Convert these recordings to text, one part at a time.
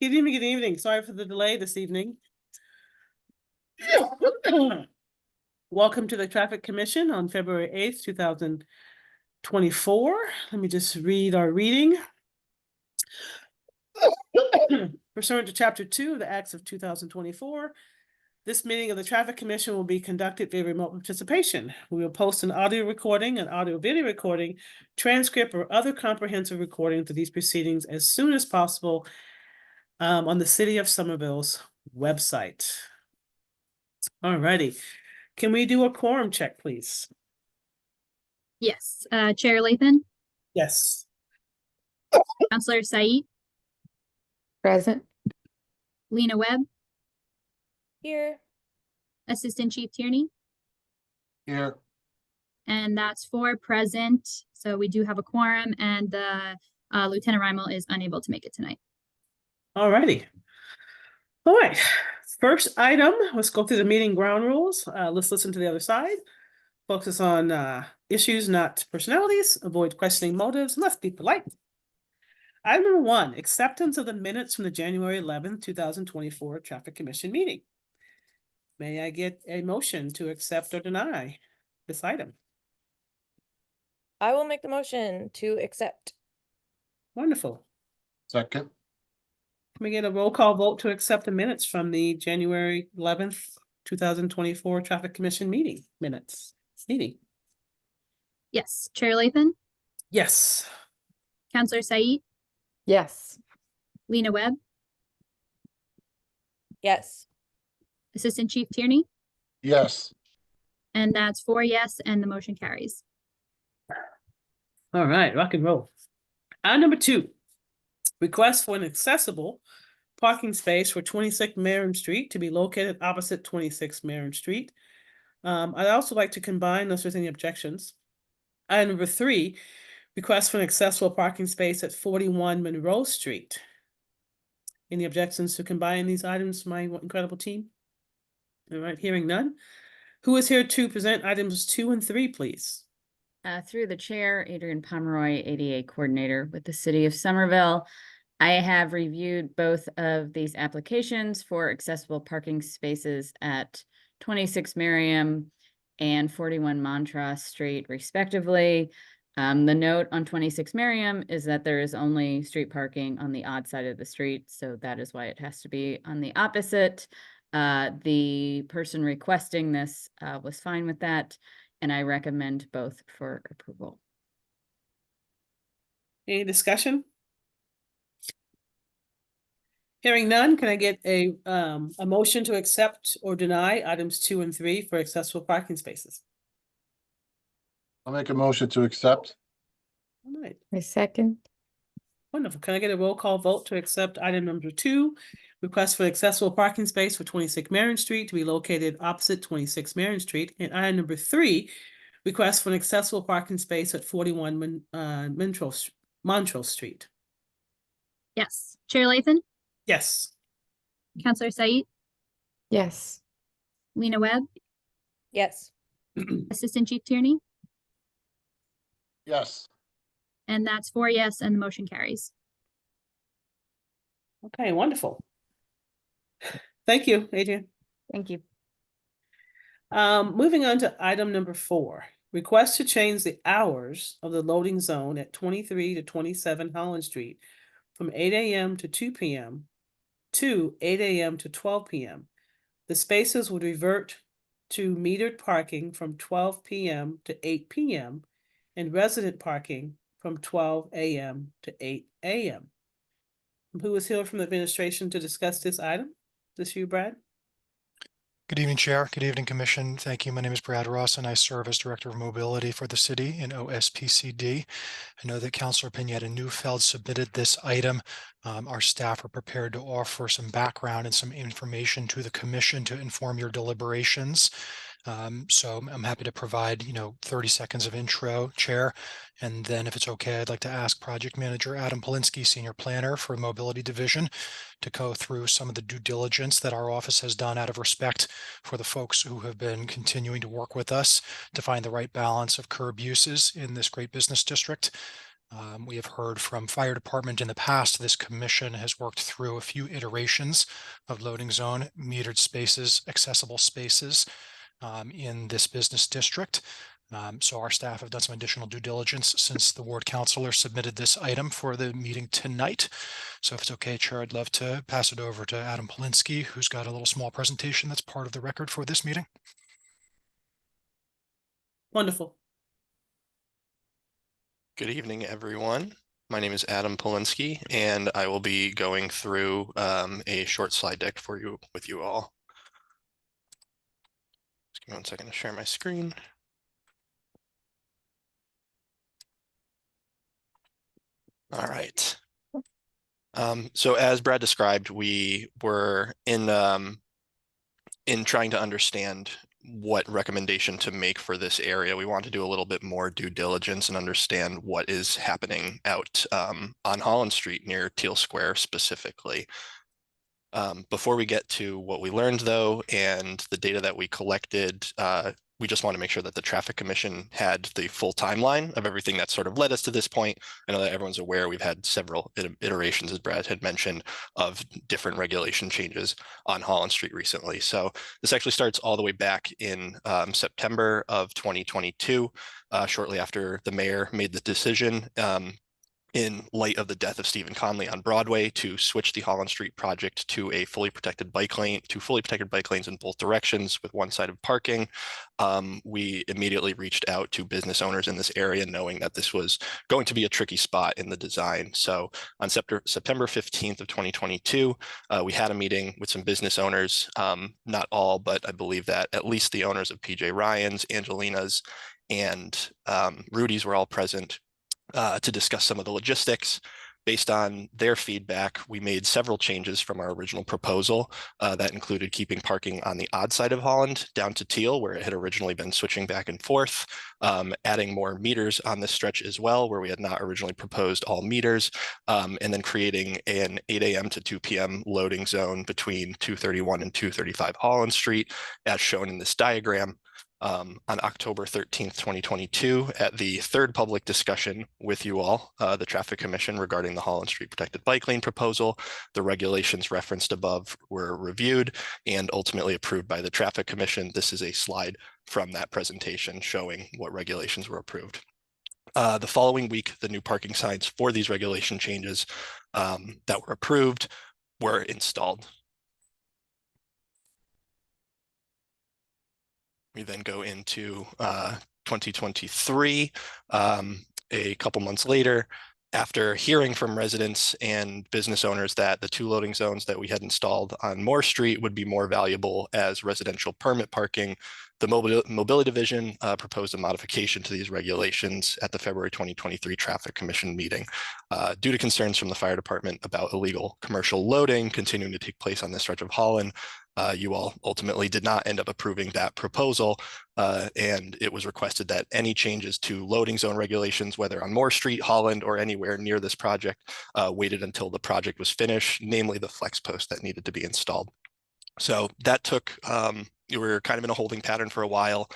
Good evening, good evening. Sorry for the delay this evening. Welcome to the Traffic Commission on February 8th, 2024. Let me just read our reading. Pursuant to Chapter 2 of the Acts of 2024, this meeting of the Traffic Commission will be conducted via remote participation. We will post an audio recording, an audio video recording, transcript, or other comprehensive recordings of these proceedings as soon as possible on the City of Somerville's website. All righty. Can we do a quorum check, please? Yes. Chair Lathan, Yes. Councillor Said, Present. Lena Webb, Here. Assistant Chief Tierney, Here. and that's 4 present. So we do have a quorum, and the Lieutenant Reimel is unable to make it tonight. All righty. All right. First item, let's go through the meeting ground rules. Let's listen to the other side. Focus on issues, not personalities. Avoid questioning motives. Let's be polite. Item number 1, acceptance of the minutes from the January 11th, 2024 Traffic Commission meeting. May I get a motion to accept or deny this item? I will make the motion to accept. Wonderful. Second. Can we get a roll call vote to accept the minutes from the January 11th, 2024 Traffic Commission meeting meeting? Yes. Chair Lathan, Yes. Councillor Said, Yes. Lena Webb, Yes. Assistant Chief Tierney, Yes. and that's 4 yes, and the motion carries. All right, rock and roll. Item number 2, request for an accessible parking space for 26 Marion Street to be located opposite 26 Marion Street. I'd also like to combine, unless there's any objections. Item number 3, request for an accessible parking space at 41 Monroe Street. Any objections to combine these items, my incredible team? All right, hearing none. Who is here to present items 2 and 3, please? Through the chair, Adrian Pomeroy, ADA coordinator with the City of Somerville. I have reviewed both of these applications for accessible parking spaces at 26 Merriam and 41 Montross Street, respectively. The note on 26 Merriam is that there is only street parking on the odd side of the street, so that is why it has to be on the opposite. The person requesting this was fine with that, and I recommend both for approval. Any discussion? Hearing none, can I get a motion to accept or deny items 2 and 3 for accessible parking spaces? I'll make a motion to accept. All right, A second. wonderful. Can I get a roll call vote to accept item number 2, request for accessible parking space for 26 Marion Street to be located opposite 26 Marion Street, and item number 3, request for an accessible parking space at 41 Montrose Street? Yes. Chair Lathan, Yes. Councillor Said, Yes. Lena Webb, Yes. Assistant Chief Tierney, Yes. and that's 4 yes, and the motion carries. Okay, wonderful. Thank you, Adrian. Thank you. Moving on to item number 4, request to change the hours of the loading zone at 23 to 27 Holland Street from 8 a.m. to 2 p.m. to 8 a.m. to 12 p.m. The spaces would revert to metered parking from 12 p.m. to 8 p.m. and resident parking from 12 a.m. to 8 a.m. Who is here from the administration to discuss this item? Is this you, Brad? Good evening, Chair. Good evening, Commission. Thank you. My name is Brad Ross, and I serve as Director of Mobility for the city in OSPCD. I know that Councilor Pineda Neufeld submitted this item. Our staff are prepared to offer some background and some information to the Commission to inform your deliberations. So I'm happy to provide, 30 seconds of intro, Chair. And then if it's okay, I'd like to ask Project Manager Adam Polinsky, Senior Planner for Mobility Division, to go through some of the due diligence that our office has done out of respect for the folks who have been continuing to work with us to find the right balance of curb uses in this great business district. We have heard from fire department in the past. This commission has worked through a few iterations of loading zone, metered spaces, accessible spaces in this business district. So our staff have done some additional due diligence since the ward councilor submitted this item for the meeting tonight. So if it's okay, Chair, I'd love to pass it over to Adam Polinsky, who's got a little small presentation that's part of the record for this meeting. Wonderful. Good evening, everyone. My name is Adam Polinsky, and I will be going through a short slide deck with you all. Just give me 1 second to share my screen. All right. So as Brad described, we were in trying to understand what recommendation to make for this area. We want to do a little bit more due diligence and understand what is happening out on Holland Street near Teal Square specifically. Before we get to what we learned though, and the data that we collected, we just want to make sure that the Traffic Commission had the full timeline of everything that sort of led us to this point. I know that everyone's aware we've had several iterations, as Brad had mentioned, of different regulation changes on Holland Street recently. So this actually starts all the way back in September of 2022, shortly after the mayor made the decision in light of the death of Stephen Conley on Broadway to switch the Holland Street project to a fully protected bike lane, to fully protected bike lanes in both directions with one side of parking. We immediately reached out to business owners in this area, knowing that this was going to be a tricky spot in the design. So on September 15th of 2022, we had a meeting with some business owners, not all, but I believe that at least the owners of PJ Ryan's, Angelina's, and Rudy's were all present to discuss some of the logistics. Based on their feedback, we made several changes from our original proposal that included keeping parking on the odd side of Holland down to Teal, where it had originally been switching back and forth, adding more meters on this stretch as well, where we had not originally proposed all meters, and then creating an 8 a.m. to 2 p.m. loading zone between 231 and 235 Holland Street, as shown in this diagram. On October 13th, 2022, at the third public discussion with you all, the Traffic Commission, regarding the Holland Street Protected Bike Lane proposal. The regulations referenced above were reviewed and ultimately approved by the Traffic Commission. This is a slide from that presentation showing what regulations were approved. The following week, the new parking signs for these regulation changes that were approved were installed. We then go into 2023, a couple months later, after hearing from residents and business owners that the 2 loading zones that we had installed on Moore Street would be more valuable as residential permit parking. The Mobility Division proposed a modification to these regulations at the February 2023 Traffic Commission meeting. Due to concerns from the fire department about illegal commercial loading continuing to take place on this stretch of Holland, you all ultimately did not end up approving that proposal, and it was requested that any changes to loading zone regulations, whether on Moore Street, Holland, or anywhere near this project, waited until the project was finished, namely the flex post that needed to be installed. So that took, we were kind of in a holding pattern for a while.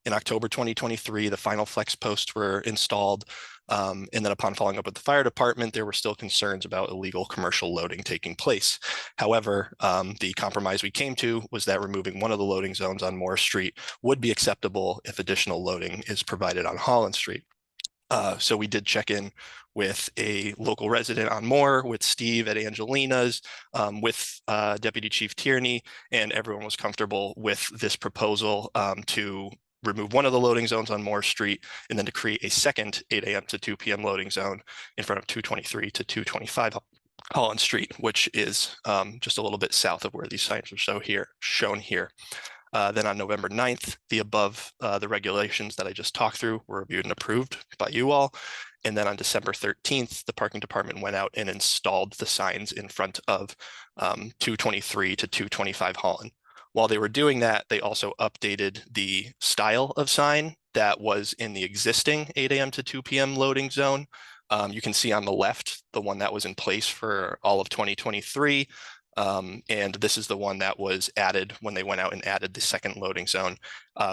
In October 2023, the final flex posts were installed. And then upon following up with the fire department, there were still concerns about illegal commercial loading taking place. However, the compromise we came to was that removing one of the loading zones on Moore Street would be acceptable if additional loading is provided on Holland Street. So we did check in with a local resident on Moore, with Steve at Angelina's, with Deputy Chief Tierney, and everyone was comfortable with this proposal to remove one of the loading zones on Moore Street, and then to create a second 8 a.m. to 2 p.m. loading zone in front of 223 to 225 Holland Street, which is just a little bit south of where these signs are shown here. Then on November 9th, the regulations that I just talked through were reviewed and approved by you all. And then on December 13th, the parking department went out and installed the signs in front of 223 to 225 Holland. While they were doing that, they also updated the style of sign that was in the existing 8 a.m. to 2 p.m. loading zone. You can see on the left, the one that was in place for all of 2023. And this is the one that was added when they went out and added the second loading zone.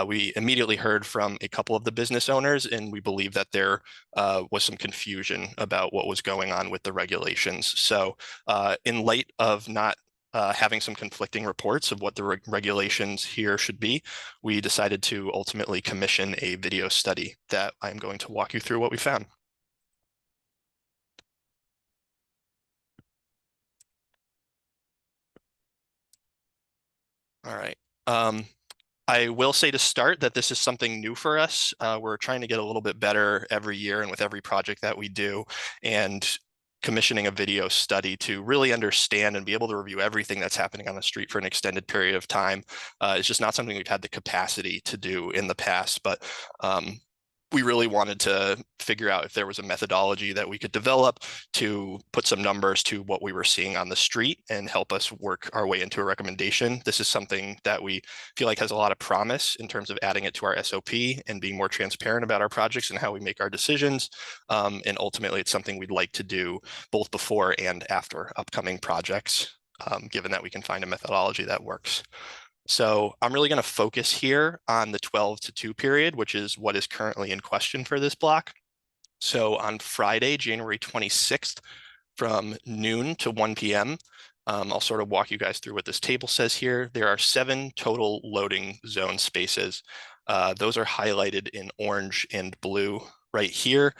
We immediately heard from a couple of the business owners, and we believe that there was some confusion about what was going on with the regulations. So in light of not having some conflicting reports of what the regulations here should be, we decided to ultimately commission a video study that I'm going to walk you through what we found. All right. I will say to start that this is something new for us. We're trying to get a little bit better every year and with every project that we do, and commissioning a video study to really understand and be able to review everything that's happening on the street for an extended period of time is just not something we've had the capacity to do in the past. But we really wanted to figure out if there was a methodology that we could develop to put some numbers to what we were seeing on the street and help us work our way into a recommendation. This is something that we feel like has a lot of promise in terms of adding it to our SOP and being more transparent about our projects and how we make our decisions. And ultimately, it's something we'd like to do both before and after upcoming projects, given that we can find a methodology that works. So I'm really going to focus here on the 12 to 2 period, which is what is currently in question for this block. So on Friday, January 26th, from noon to 1 p.m., I'll sort of walk you guys through what this table says here. There are 7 total loading zone spaces. Those are highlighted in orange and blue right here.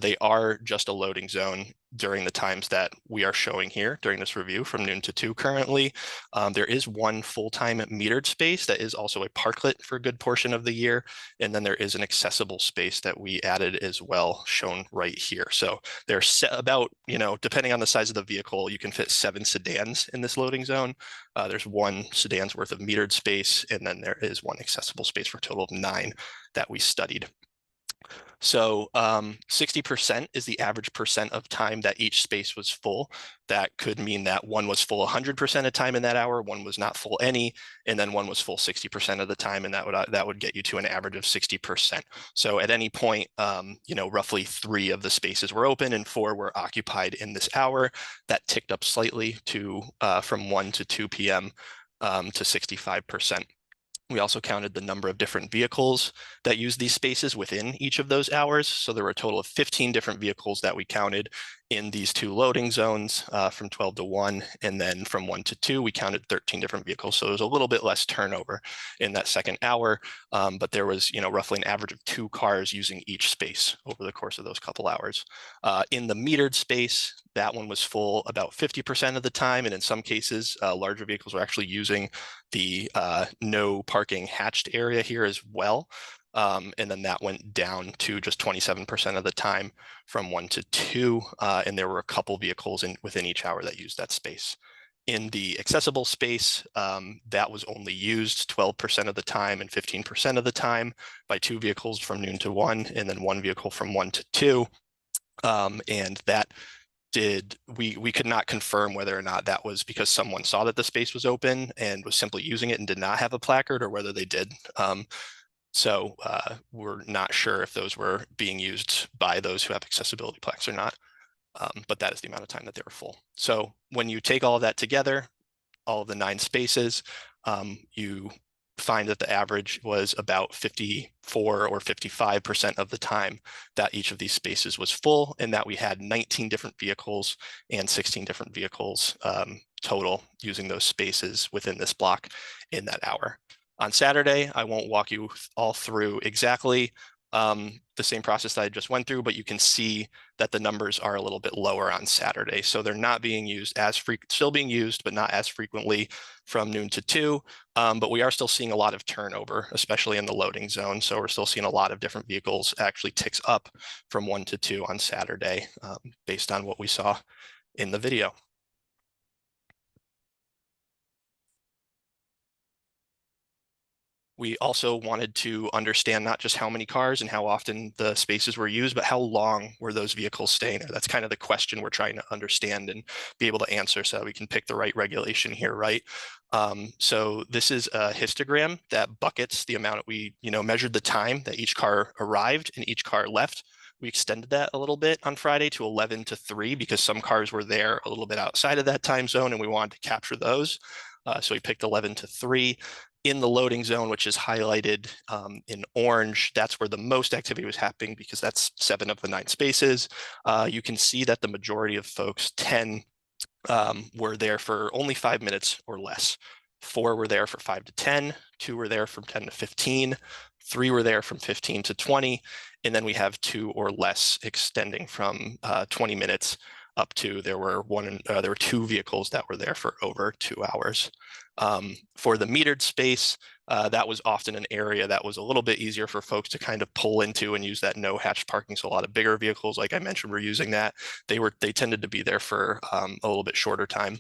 They are just a loading zone during the times that we are showing here during this review from noon to 2 currently. There is 1 full-time metered space that is also a parklet for a good portion of the year. And then there is an accessible space that we added as well, shown right here. So there's about, depending on the size of the vehicle, you can fit 7 sedans in this loading zone. There's 1 sedan's worth of metered space, and then there is 1 accessible space for a total of 9 that we studied. So 60% is the average percent of time that each space was full. That could mean that one was full 100% of time in that hour, one was not full any, and then one was full 60% of the time, and that would get you to an average of 60%. So at any point, roughly 3 of the spaces were open and 4 were occupied in this hour. That ticked up slightly to from 1 to 2 p.m. To 65%. We also counted the number of different vehicles that use these spaces within each of those hours. So there were a total of 15 different vehicles that we counted in these 2 loading zones from 12 to 1. And then from 1 to 2, we counted 13 different vehicles. So there was a little bit less turnover in that second hour. But there was, roughly an average of 2 cars using each space over the course of those couple hours. In the metered space, that one was full about 50% of the time. And in some cases, larger vehicles were actually using the no parking hatched area here as well. And then that went down to just 27% of the time from 1 to 2. And there were a couple vehicles within each hour that used that space. In the accessible space, that was only used 12% of the time and 15% of the time by 2 vehicles from noon to 1, and then 1 vehicle from 1 to 2. And that we could not confirm whether or not that was because someone saw that the space was open and was simply using it and did not have a placard, or whether they did. So we're not sure if those were being used by those who have accessibility plaques or not. But that is the amount of time that they were full. So when you take all of that together, all of the 9 spaces, you find that the average was about 54 or 55% of the time that each of these spaces was full, and that we had 19 different vehicles and 16 different vehicles total using those spaces within this block in that hour. On Saturday, I won't walk you all through exactly the same process that I just went through, but you can see that the numbers are a little bit lower on Saturday. So they're not being used as still being used, but not as frequently from noon to 2. But we are still seeing a lot of turnover, especially in the loading zone. So we're still seeing a lot of different vehicles. Actually ticks up from 1 to 2 on Saturday, based on what we saw in the video. We also wanted to understand not just how many cars and how often the spaces were used, but how long were those vehicles staying there? That's kind of the question we're trying to understand and be able to answer so that we can pick the right regulation here, right? So this is a histogram that buckets the amount we, measured the time that each car arrived and each car left We extended that a little bit on Friday to 11 to 3 because some cars were there a little bit outside of that time zone and we wanted to capture those. So we picked 11 to 3. In the loading zone, which is highlighted in orange, that's where the most activity was happening because that's 7 of the 9 spaces. You can see that the majority of folks, 10, were there for only 5 minutes or less. 4 were there for 5 to 10, 2 were there from 10 to 15, 3 were there from 15 to 20, and then we have 2 or less extending from 20 minutes up to there were 2 vehicles that were there for over 2 hours. For the metered space, that was often an area that was a little bit easier for folks to kind of pull into and use that no hatch parking. So a lot of bigger vehicles, like I mentioned, were using that. They tended to be there for a little bit shorter time.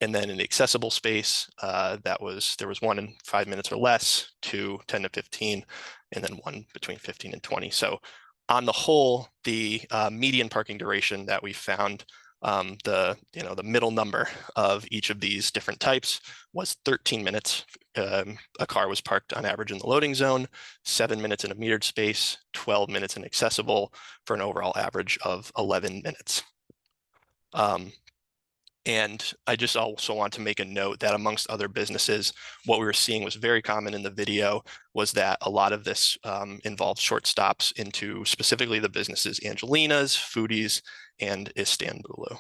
And then in the accessible space, there was 1 in 5 minutes or less, 2, 10 to 15, and then 1 between 15 and 20. So on the whole, the median parking duration that we found, the middle number of each of these different types was 13 minutes. A car was parked on average in the loading zone, 7 minutes in a metered space, 12 minutes in accessible, for an overall average of 11 minutes. And I just also want to make a note that amongst other businesses, what we were seeing was very common in the video was that a lot of this involved short stops into specifically the businesses Angelina's, Foodies, and Istanbulu.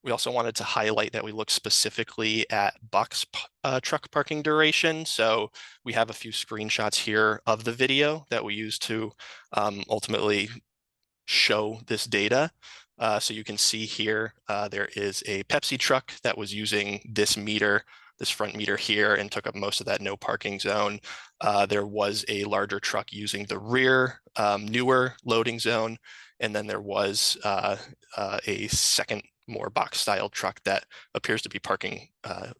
We also wanted to highlight that we look specifically at box truck parking duration. So we have a few screenshots here of the video that we use to ultimately show this data. So you can see here, there is a Pepsi truck that was using this meter, this front meter here, and took up most of that no parking zone. There was a larger truck using the rear, newer loading zone. And then there was a second, more box style truck that appears to be parking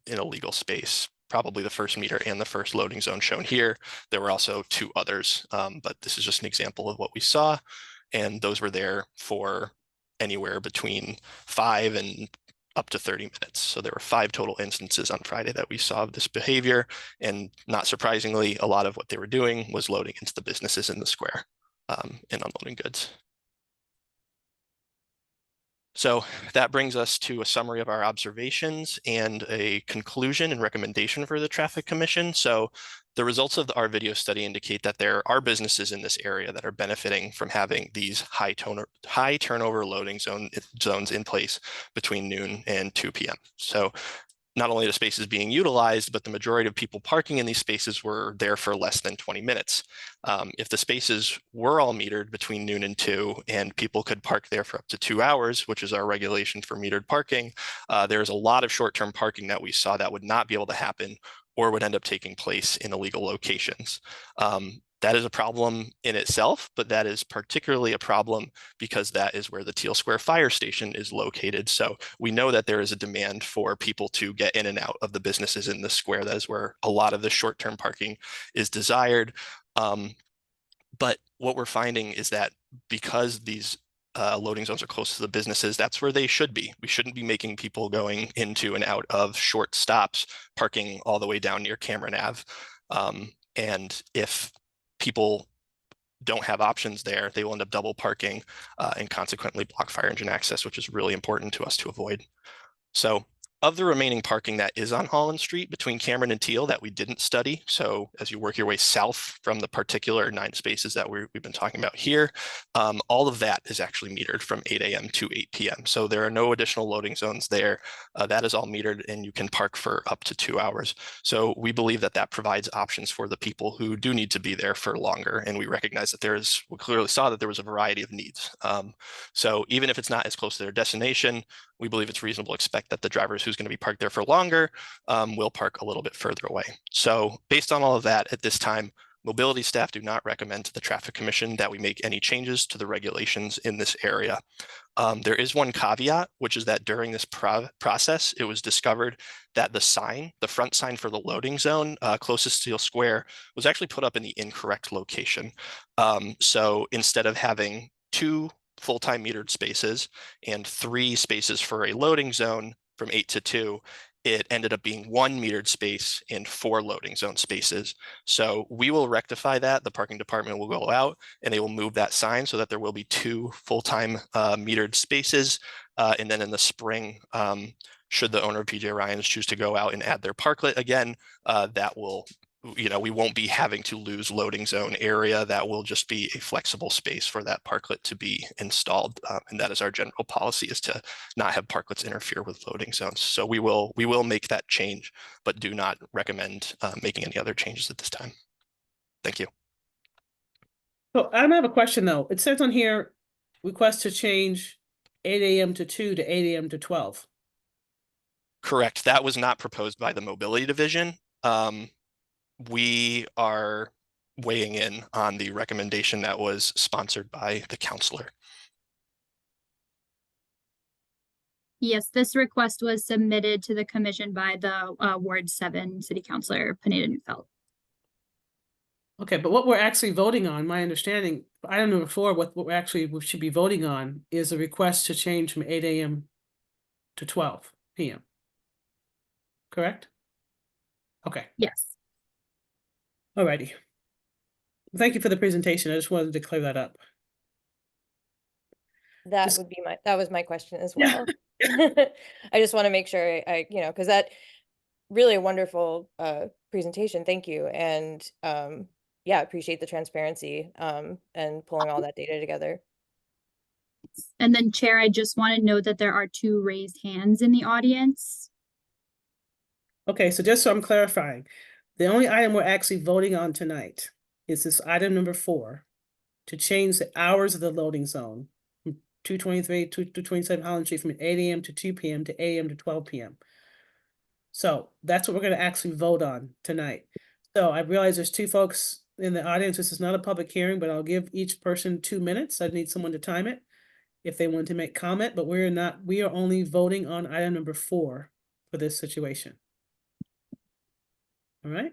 in a legal space. Probably the first meter and the first loading zone shown here. There were also 2 others, but this is just an example of what we saw. And those were there for anywhere between 5 and up to 30 minutes. So there were 5 total instances on Friday that we saw of this behavior. And not surprisingly, a lot of what they were doing was loading into the businesses in the square and unloading goods. So that brings us to a summary of our observations and a conclusion and recommendation for the Traffic Commission. So the results of our video study indicate that there are businesses in this area that are benefiting from having these high turnover loading zones in place between noon and 2 p.m. So not only the spaces being utilized, but the majority of people parking in these spaces were there for less than 20 minutes. If the spaces were all metered between noon and 2 and people could park there for up to 2 hours, which is our regulation for metered parking, there's a lot of short-term parking that we saw that would not be able to happen or would end up taking place in illegal locations. That is a problem in itself, but that is particularly a problem because that is where the Teal Square Fire Station is located. So we know that there is a demand for people to get in and out of the businesses in the square. That is where a lot of the short-term parking is desired. But what we're finding is that because these loading zones are close to the businesses, that's where they should be. We shouldn't be making people going into and out of short stops, parking all the way down near Cameron Ave. And if people don't have options there, they will end up double parking and consequently block fire engine access, which is really important to us to avoid. So of the remaining parking that is on Holland Street between Cameron and Teal that we didn't study, so as you work your way south from the particular 9 spaces that we've been talking about here, all of that is actually metered from 8 a.m. to 8 p.m. So there are no additional loading zones there. That is all metered and you can park for up to 2 hours. So we believe that that provides options for the people who do need to be there for longer. And we recognize that we clearly saw that there was a variety of needs. So even if it's not as close to their destination, we believe it's reasonable to expect that the drivers who's going to be parked there for longer will park a little bit further away. So based on all of that, at this time, mobility staff do not recommend to the Traffic Commission that we make any changes to the regulations in this area. There is one caveat, which is that during this process, it was discovered that the front sign for the loading zone closest to Teal Square was actually put up in the incorrect location. So instead of having 2 full-time metered spaces and 3 spaces for a loading zone from 8 to 2, it ended up being 1 metered space and 4 loading zone spaces. So we will rectify that. The parking department will go out and they will move that sign so that there will be 2 full-time metered spaces. And then in the spring, should the owner of PJ Ryan's choose to go out and add their parklet again, that will, we won't be having to lose loading zone area. That will just be a flexible space for that parklet to be installed. And that is our general policy, is to not have parklets interfere with loading zones. So we will make that change, but do not recommend making any other changes at this time. Thank you. So I have a question though. It says on here, request to change 8 AM to 2 to 8 AM to 12. Correct. That was not proposed by the mobility division. We are weighing in on the recommendation that was sponsored by the counselor. Yes, this request was submitted to the commission by the Ward 7 City Councilor Pineda Neufeld. Okay, but what we're actually voting on, my understanding, item number 4, what we should be voting on is a request to change from 8 AM to 12 PM. Correct? Okay, Yes. alrighty. Thank you for the presentation. I just wanted to clear that up. That Just- would be that was my question as Yeah. well. I just want to make sure I because that really a wonderful presentation. Thank you. And yeah, appreciate the transparency and pulling all that data together. And then Chair, I just want to note that there are 2 raised hands in the audience. Okay, so just so I'm clarifying, the only item we're actually voting on tonight is this item number 4, to change the hours of the loading zone from 223 to 227 Holland Street from 8 AM to 2 PM to 8 AM to 12 PM. So that's what we're gonna actually vote on tonight. So I realize there's 2 folks in the audience. This is not a public hearing, but I'll give each person 2 minutes. I need someone to time it if they want to make comment, but we are only voting on item number 4 for this situation. All right?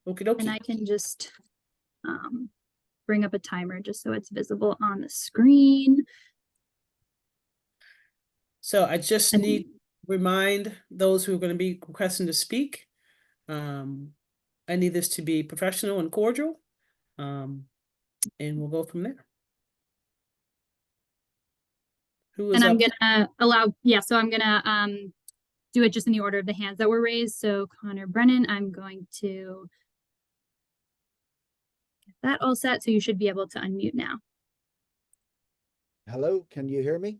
Okie And dokie. I can just bring up a timer just so it's visible on the screen. So I just And- need remind those who are going to be requesting to speak. I need this to be professional and cordial. And we'll go from there. Who is And I'm up? gonna allow, so I'm gonna do it just in the order of the hands that were raised. So Connor Brennan, I'm going to get that all set. So you should be able to unmute now. Hello, can you hear me?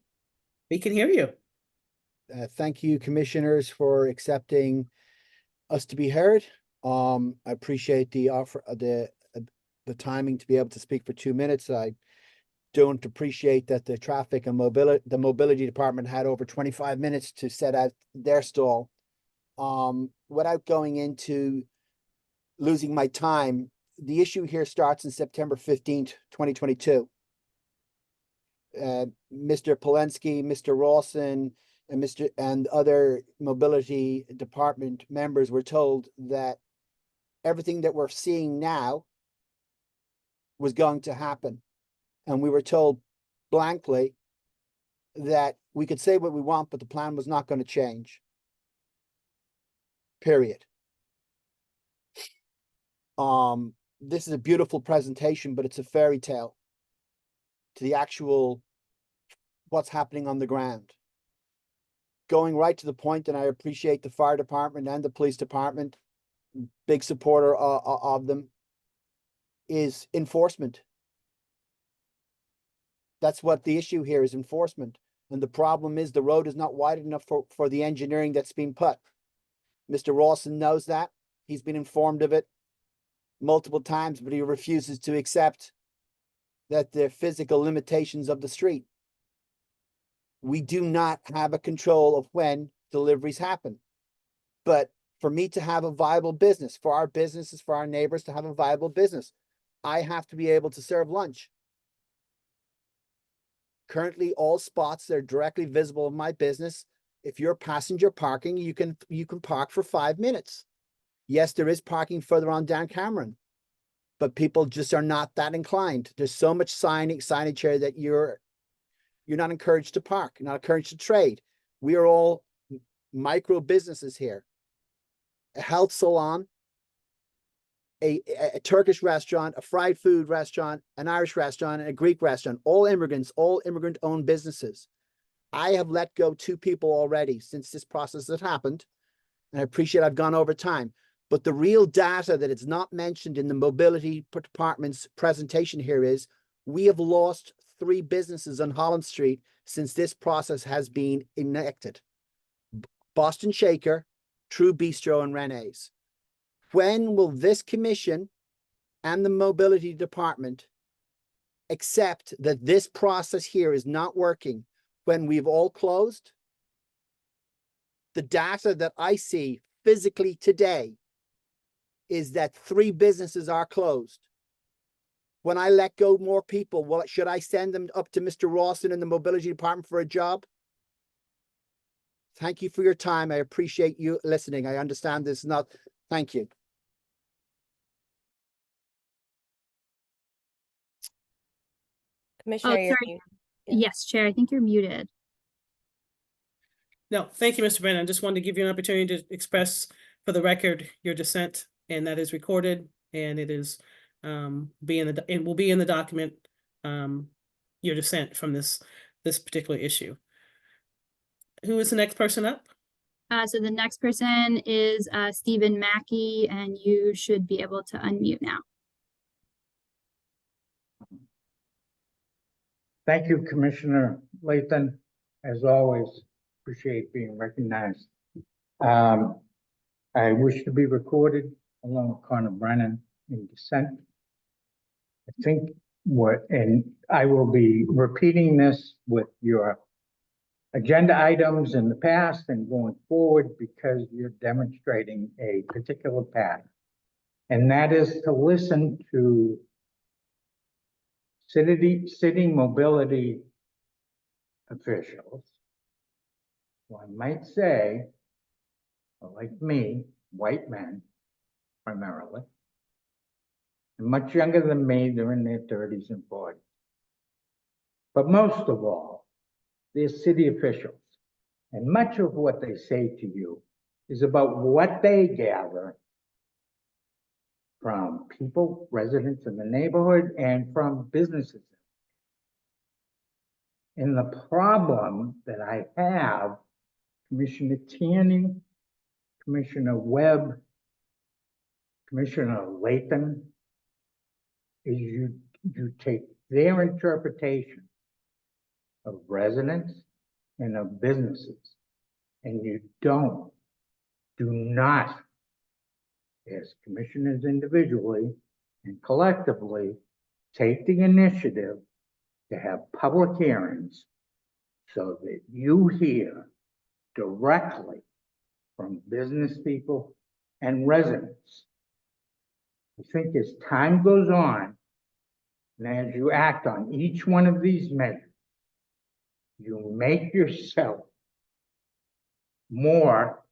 We can hear you. Thank you, commissioners, for accepting us to be heard. I appreciate the offer, the timing to be able to speak for 2 minutes. I don't appreciate that the traffic and the mobility department had over 25 minutes to set out their stall. Without going into losing my time, the issue here starts in September 15th, 2022. Mr. Polensky, Mr. Rawson, and other mobility department members were told that everything that we're seeing now was going to happen. And we were told blankly that we could say what we want, but the plan was not going to change. Period. This is a beautiful presentation, but it's a fairy tale to the actual what's happening on the ground. Going right to the point, and I appreciate the fire department and the police department, big supporter of them, is enforcement. That's what the issue here is, enforcement. And the problem is the road is not wide enough for the engineering that's being put. Mr. Rawson knows that. He's been informed of it multiple times, but he refuses to accept that the physical limitations of the street. We do not have a control of when deliveries happen. But for me to have a viable business, for our businesses, for our neighbors to have a viable business, I have to be able to serve lunch. Currently, all spots that are directly visible in my business, if you're passenger parking, you can park for 5 minutes. Yes, there is parking further on down Cameron, but people just are not that inclined. There's so much signage here that you're not encouraged to park, not encouraged to trade. We are all micro businesses here. A health salon, a Turkish restaurant, a fried food restaurant, an Irish restaurant, and a Greek restaurant, all immigrants, all immigrant-owned businesses. I have let go 2 people already since this process has happened, and I appreciate I've gone over time. But the real data that is not mentioned in the mobility department's presentation here is we have lost 3 businesses on Holland Street since this process has been enacted. Boston Shaker, True Bistro, and Renee's. When will this commission and the mobility department accept that this process here is not working when we've all closed? The data that I see physically today is that 3 businesses are closed. When I let go more people, well, should I send them up to Mr. Rawson in the mobility department for a job? Thank you for your time. I appreciate you listening. I understand this is not, thank you. Commissioner, you're sorry. mute. Yeah. Yes, Chair, I think you're muted. No, thank you, Mr. Brennan. I just wanted to give you an opportunity to express for the record your dissent, and that is recorded, and it is it will be in the document, your dissent from this particular issue. Who is the next person up? So the next person is Stephen Mackey, and you should be able to unmute now. Thank you, Commissioner Lathan. As always, appreciate being recognized. I wish to be recorded along with Connor Brennan in dissent. I think and I will be repeating this with your agenda items in the past and going forward because you're demonstrating a particular path. And that is to listen to city mobility officials, one might say, like me, white men primarily, and much younger than me, they're in their 30s and 40s. But most of all, they're city officials. And much of what they say to you is about what they gather from people, residents in the neighborhood, and from businesses. And the problem that I have, Commissioner Tierney, Commissioner Webb, Commissioner Lathan, is you take their interpretation of residents and of businesses, and you do not, as commissioners individually and collectively, take the initiative to have public hearings so that you hear directly from business people and residents. I think as time goes on, and as you act on each one of these measures, you make yourself more,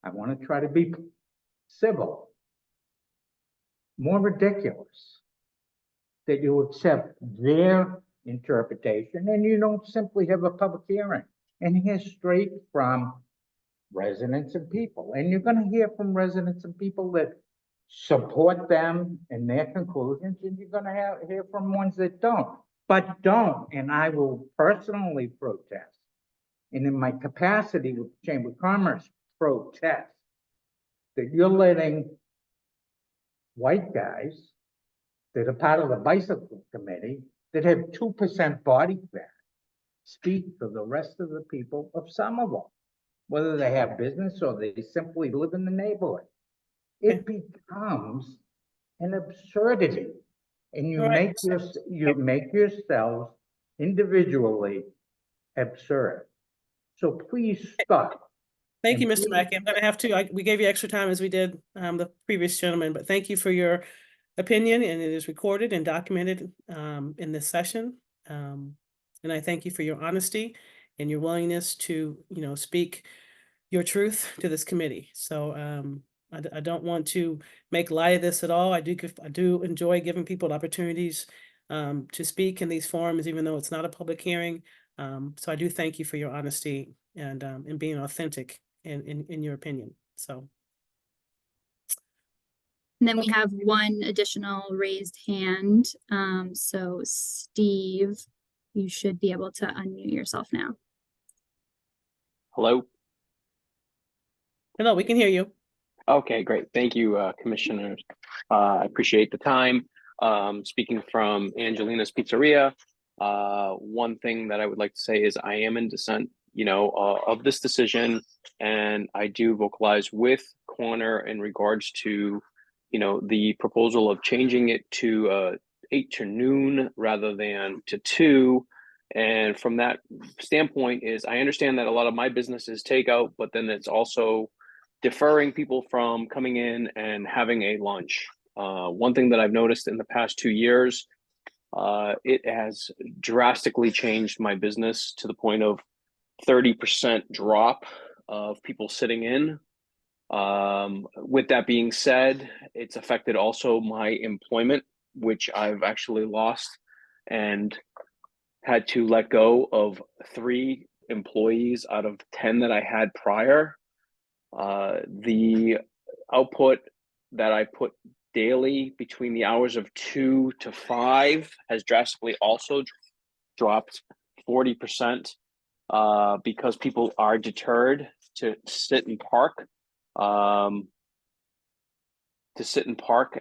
I want to try to be civil, more ridiculous, that you accept their interpretation and you don't simply have a public hearing and hear straight from residents and people. And you're going to hear from residents and people that support them and their conclusions, and you're going to hear from ones that don't. But don't, and I will personally protest, and in my capacity with the Chamber of Commerce, protest that you're letting white guys that are part of the bicycle committee that have 2% body fat speak for the rest of the people of Somerville, whether they have business or they simply live in the neighborhood. It becomes an absurdity, and you Right. make yourselves individually absurd. So please stop. Thank you, And Mr. please- Mackey. I'm gonna have to, we gave you extra time as we did the previous gentleman, but thank you for your opinion, and it is recorded and documented in this session. And I thank you for your honesty and your willingness to, speak your truth to this committee. So I don't want to make light of this at all. I do enjoy giving people opportunities to speak in these forums, even though it's not a public hearing. So I do thank you for your honesty and being authentic in your opinion. So, And then we have one additional raised hand. So Steve, you should be able to unmute yourself now. Hello. hello, we can hear you. Okay, great. Thank you, commissioners. I appreciate the time. Speaking from Angelina's Pizzeria, one thing that I would like to say is I am in dissent, of this decision, and I do vocalize with Corner in regards to, the proposal of changing it to 8 to noon rather than to 2. And from that standpoint is I understand that a lot of my business is takeout, but then it's also deferring people from coming in and having a lunch. One thing that I've noticed in the past 2 years, it has drastically changed my business to the point of 30% drop of people sitting in. With that being said, it's affected also my employment, which I've actually lost and had to let go of 3 employees out of 10 that I had prior. The output that I put daily between the hours of 2 to 5 has drastically also dropped 40%, because people are deterred to sit and park,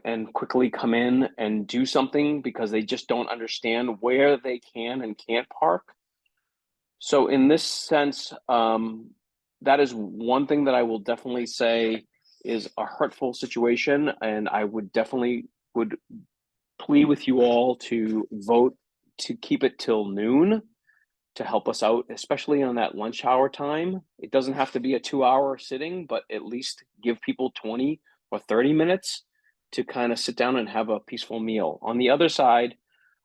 and quickly come in and do something because they just don't understand where they can and can't park. So in this sense, that is one thing that I will definitely say is a hurtful situation, and I would definitely plead with you all to vote to keep it till noon to help us out, especially on that lunch hour time. It doesn't have to be a 2-hour sitting, but at least give people 20 or 30 minutes to kind of sit down and have a peaceful meal. On the other side,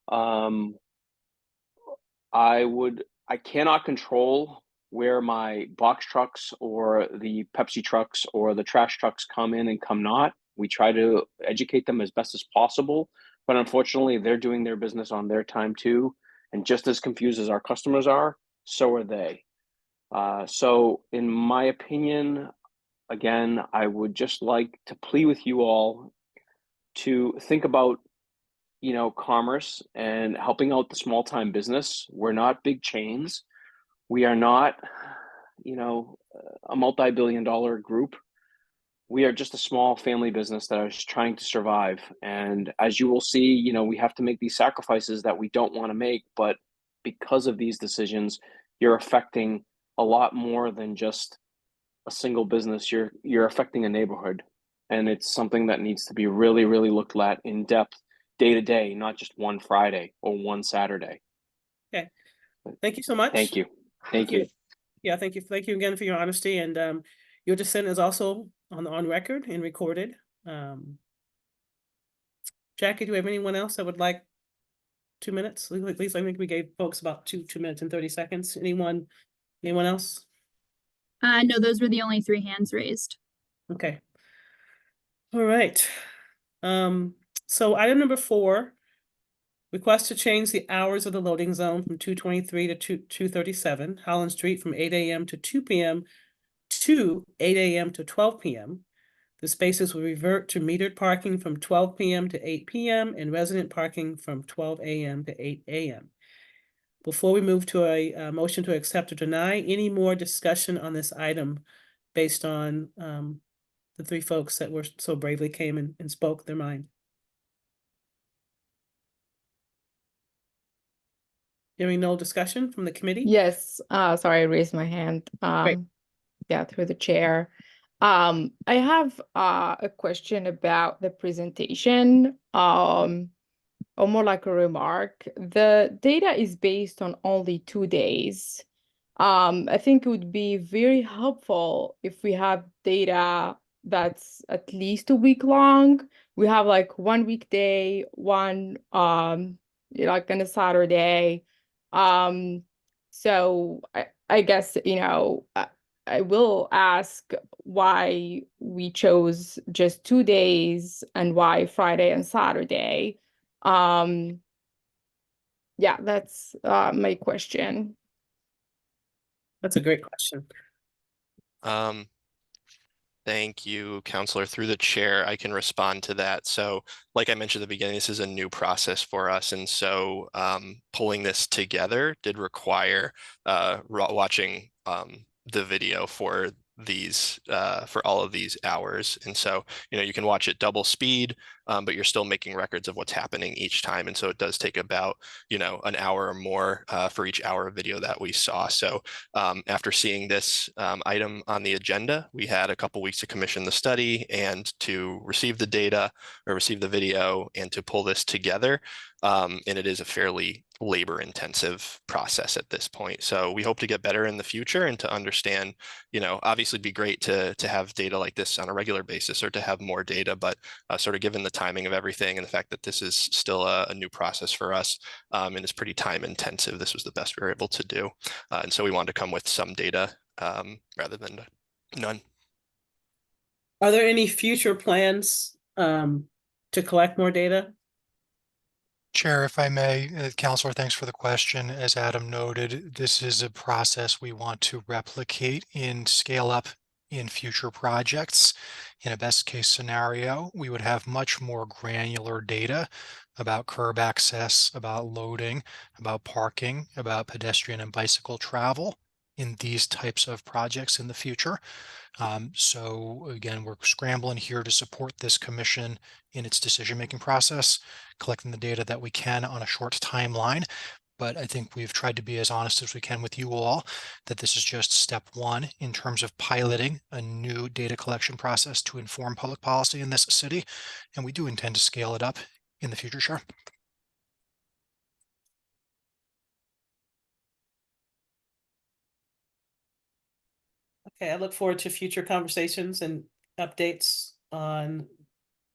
I cannot control where my box trucks or the Pepsi trucks or the trash trucks come in and come not. We try to educate them as best as possible, but unfortunately they're doing their business on their time too. And just as confused as our customers are, so are they. So in my opinion, again, I would just like to plead with you all to think about, commerce and helping out the small time business. We're not big chains. We are not, a multi-billion-dollar group. We are just a small family business that is trying to survive. And as you will see, we have to make these sacrifices that we don't want to make, but because of these decisions, you're affecting a lot more than just a single business. You're affecting a neighborhood. And it's something that needs to be really, really looked at in depth, day to day, not just one Friday or one Saturday. Okay, thank you so much. Thank you. Thank you. Yeah, thank you again for your honesty, and your dissent is also on record and recorded. Jackie, do we have anyone else that would like 2 minutes? At least I think we gave folks about 2 minutes and 30 seconds. Anyone else? No, those were the only 3 hands raised. Okay. All right. So item number 4, request to change the hours of the loading zone from 2:23 to 2:37, Holland Street from 8 a.m. to 2 p.m. to 8 a.m. to 12 p.m. The spaces will revert to metered parking from 12 p.m. to 8 p.m. and resident parking from 12 a.m. to 8 a.m. Before we move to a motion to accept or deny, any more discussion on this item based on the 3 folks that were so bravely came and spoke their mind? Hearing no discussion from the committee? Yes, sorry, I raised my hand. Yeah, through the chair. I have a question about the presentation, or more like a remark. The data is based on only 2 days. I think it would be very helpful if we have data that's at least a week long. We have like 1 weekday, one like on a Saturday. So I guess, I will ask why we chose just 2 days and why Friday and Saturday. Yeah, that's my question. That's a great question. Thank you, Counselor. Through the chair, I can respond to that. So like I mentioned at the beginning, this is a new process for us. And so pulling this together did require watching the video for these for all of these hours. And so, you know, you can watch it double speed, but you're still making records of what's happening each time. And so it does take about, you know, an hour or more for each hour of video that we saw. So after seeing this item on the agenda, we had a couple weeks to commission the study and to receive the data or receive the video and to pull this together. And it is a fairly labor-intensive process at this point. So we hope to get better in the future and to understand, you know, obviously it'd be great to have data like this on a regular basis or to have more data, but sort of given the timing of everything and the fact that this is still a new process for us and it's pretty time intensive, this was the best we were able to do. And so we wanted to come with some data rather than none. Are there any future plans to collect more data? Chair, if I may, Counselor, thanks for the question. As Adam noted, this is a process we want to replicate in scale up in future projects. In a best case scenario, we would have much more granular data about curb access, about loading, about parking, about pedestrian and bicycle travel in these types of projects in the future. So again, we're scrambling here to support this commission in its decision-making process, collecting the data that we can on a short timeline. But I think we've tried to be as honest as we can with you all, that this is just step one in terms of piloting a new data collection process to inform public policy in this city. And we do intend to scale it up in the future, Chair. Okay, I look forward to future conversations and updates on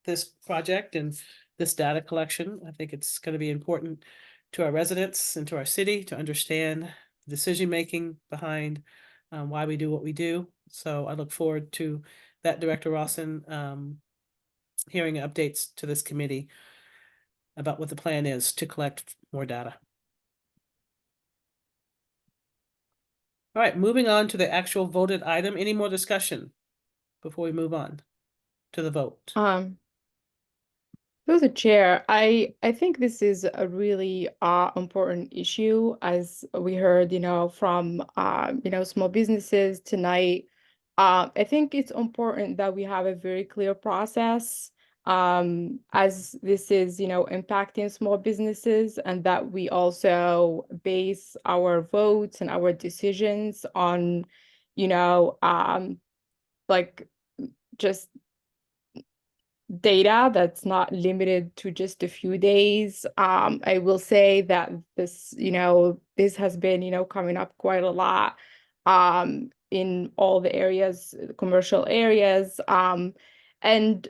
this project and this data collection. I think it's going to be important to our residents and to our city to understand the decision-making behind why we do what we do. So I look forward to that, Director Rawson, hearing updates to this committee about what the plan is to collect more data. All right, moving on to the actual voted item. Any more discussion before we move on to the vote? Through the chair, I think this is a really important issue, as we heard, from small businesses tonight. I think it's important that we have a very clear process, as this is, impacting small businesses, and that we also base our votes and our decisions on, like just data that's not limited to just a few days. I will say that this, this has been, coming up quite a lot in all the areas, the commercial areas. And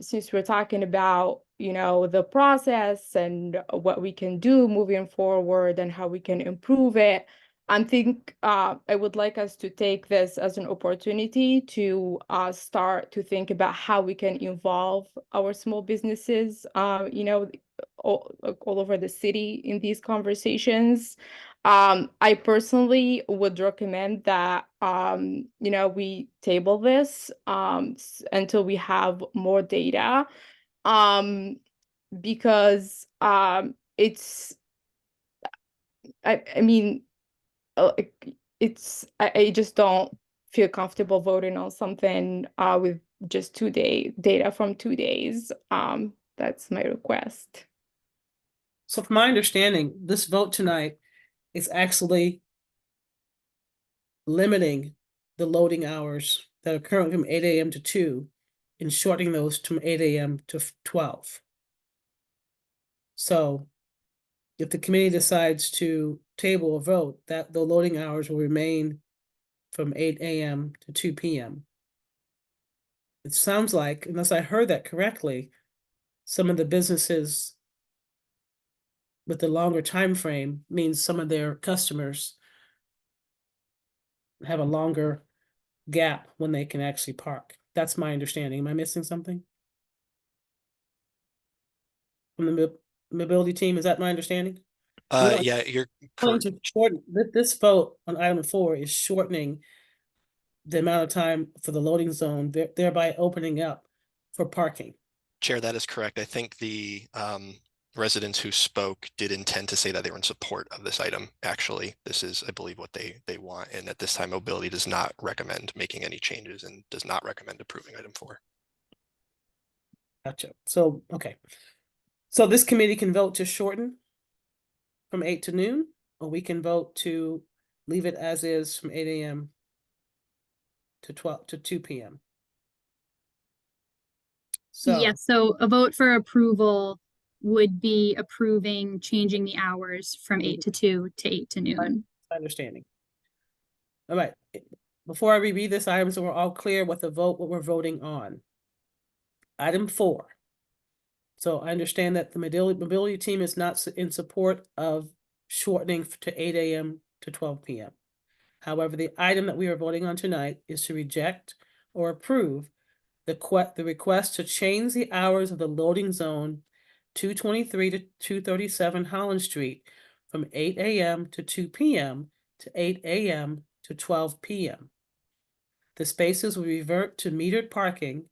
since we're talking about, the process and what we can do moving forward and how we can improve it, I think I would like us to take this as an opportunity to start to think about how we can involve our small businesses, all over the city in these conversations. I personally would recommend that, we table this until we have more data, because it's, I mean, I just don't feel comfortable voting on something with just 2 day data from 2 days. That's my request. So from my understanding, this vote tonight is actually limiting the loading hours that are currently from 8 a.m. to 2 and shortening those from 8 a.m. to 12. So if the committee decides to table a vote, that the loading hours will remain from 8 a.m. to 2 p.m. It sounds like, unless I heard that correctly, some of the businesses with the longer time frame means some of their customers have a longer gap when they can actually park. That's my understanding. Am I missing something? From the mobility team, is that my understanding? No, Yeah, you're going correct. to shorten, this vote on item 4 is shortening the amount of time for the loading zone, thereby opening up for parking. Chair, that is correct. I think the residents who spoke did intend to say that they were in support of this item. Actually, this is, I believe, what they want. And at this time, Mobility does not recommend making any changes and does not recommend approving item 4. Gotcha. So, okay. So this committee can vote to shorten from 8 to noon, or we can vote to leave it as is from 8 AM to 2 PM. So, Yes, so a vote for approval would be approving changing the hours from 8 to 2 to 8 to noon. my understanding. All right, before I reread this item, so we're all clear what what we're voting on. Item 4. So I understand that the mobility team is not in support of shortening to 8 AM to 12 PM. However, the item that we are voting on tonight is to reject or approve the request to change the hours of the loading zone 223 to 237 Holland Street from 8 AM to 2 PM to 8 AM to 12 PM. The spaces will revert to metered parking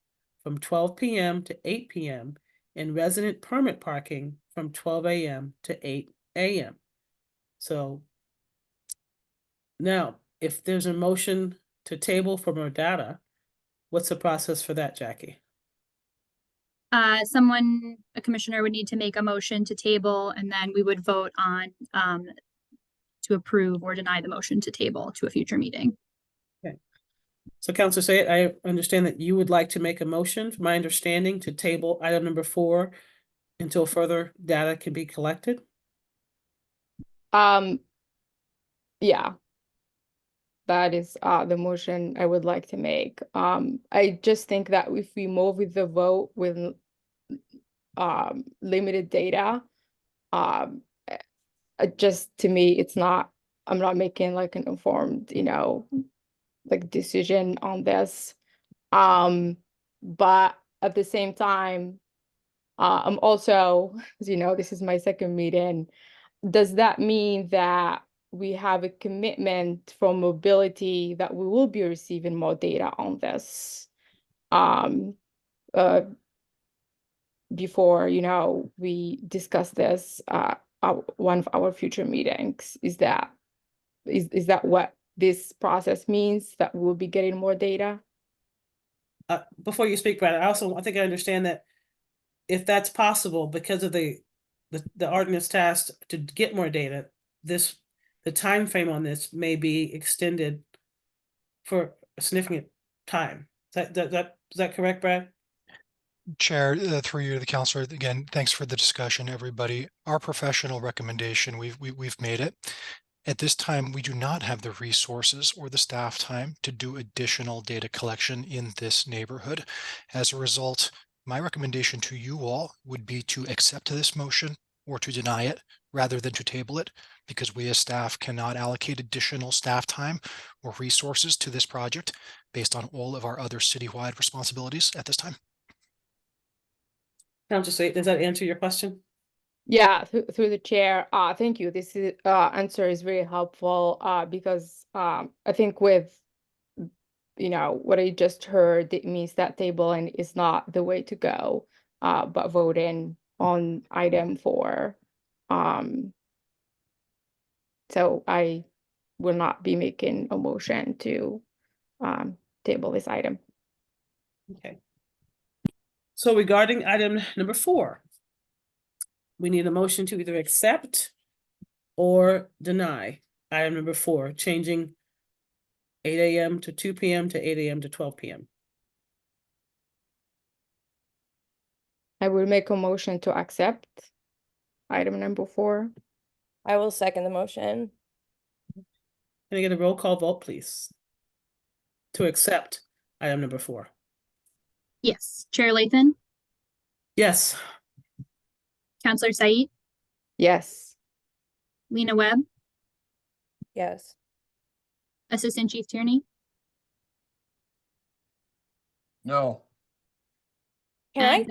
from 12 PM to 8 PM and resident permit parking from 12 AM to 8 AM. So now, if there's a motion to table for more data, what's the process for that, Jackie? A commissioner would need to make a motion to table, and then we would vote on to approve or deny the motion to table to a future meeting. So Councilor Sayed, I understand that you would like to make a motion, from my understanding, to table item number 4 until further data can be collected. Yeah. That is the motion I would like to make. I just think that if we move with the vote with limited data, just to me, I'm not making like an informed, like decision on this. But at the same time, I'm also, as you know, this is my second meeting. Does that mean that we have a commitment from Mobility that we will be receiving more data on this before, we discuss this one of our future meetings? Is that what this process means, that we'll be getting more data? Before you speak, Brad, I think I understand that if that's possible, because of the Artemis task to get more data, the time frame on this may be extended for a significant time. Is that correct, Brad? Chair, through you to the counselor, again, thanks for the discussion, everybody. Our professional recommendation, we've made it. At this time, we do not have the resources or the staff time to do additional data collection in this neighborhood. As a result, my recommendation to you all would be to accept this motion or to deny it rather than to table it, because we as staff cannot allocate additional staff time or resources to this project based on all of our other citywide responsibilities at this time. Councilor Sayed, does that answer your question? Yeah, through the chair. Thank you. This answer is very helpful because I think with what I just heard, it means that tabling is not the way to go, but voting on item 4. So I will not be making a motion to table this item. Okay. So regarding item number 4, we need a motion to either accept or deny item number 4, changing 8 AM to 2 PM to 8 AM to 12 PM. I will make a motion to accept item number 4. I will second the motion. Can I get a roll call vote, please? To accept item number 4. Yes, Chair Lathan, Yes. Counselor Said, Yes. Lena Webb, Yes. Assistant Chief Tierney, No. Can I, and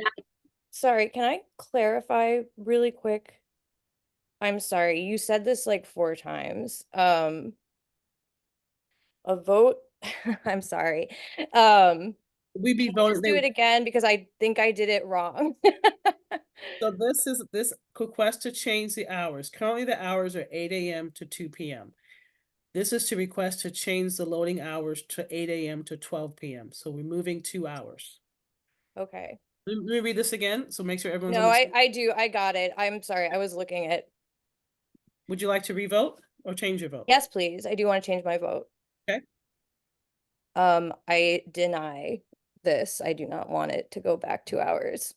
sorry, can I clarify really quick? I'm sorry, you said this like 4 times. A vote, I'm sorry. We be Can you voting, just do it again because I think I did it wrong. so this is this request to change the hours. Currently, the hours are 8 AM to 2 PM. This is to request to change the loading hours to 8 AM to 12 PM. So we're moving 2 hours. Okay. Let me read this again, so make sure everyone's No, I understanding. do. I got it. I'm sorry. I was looking at, Would you like to revote or change your vote? yes, please. I do want to change my vote. Okay. I deny this. I do not want it to go back 2 hours.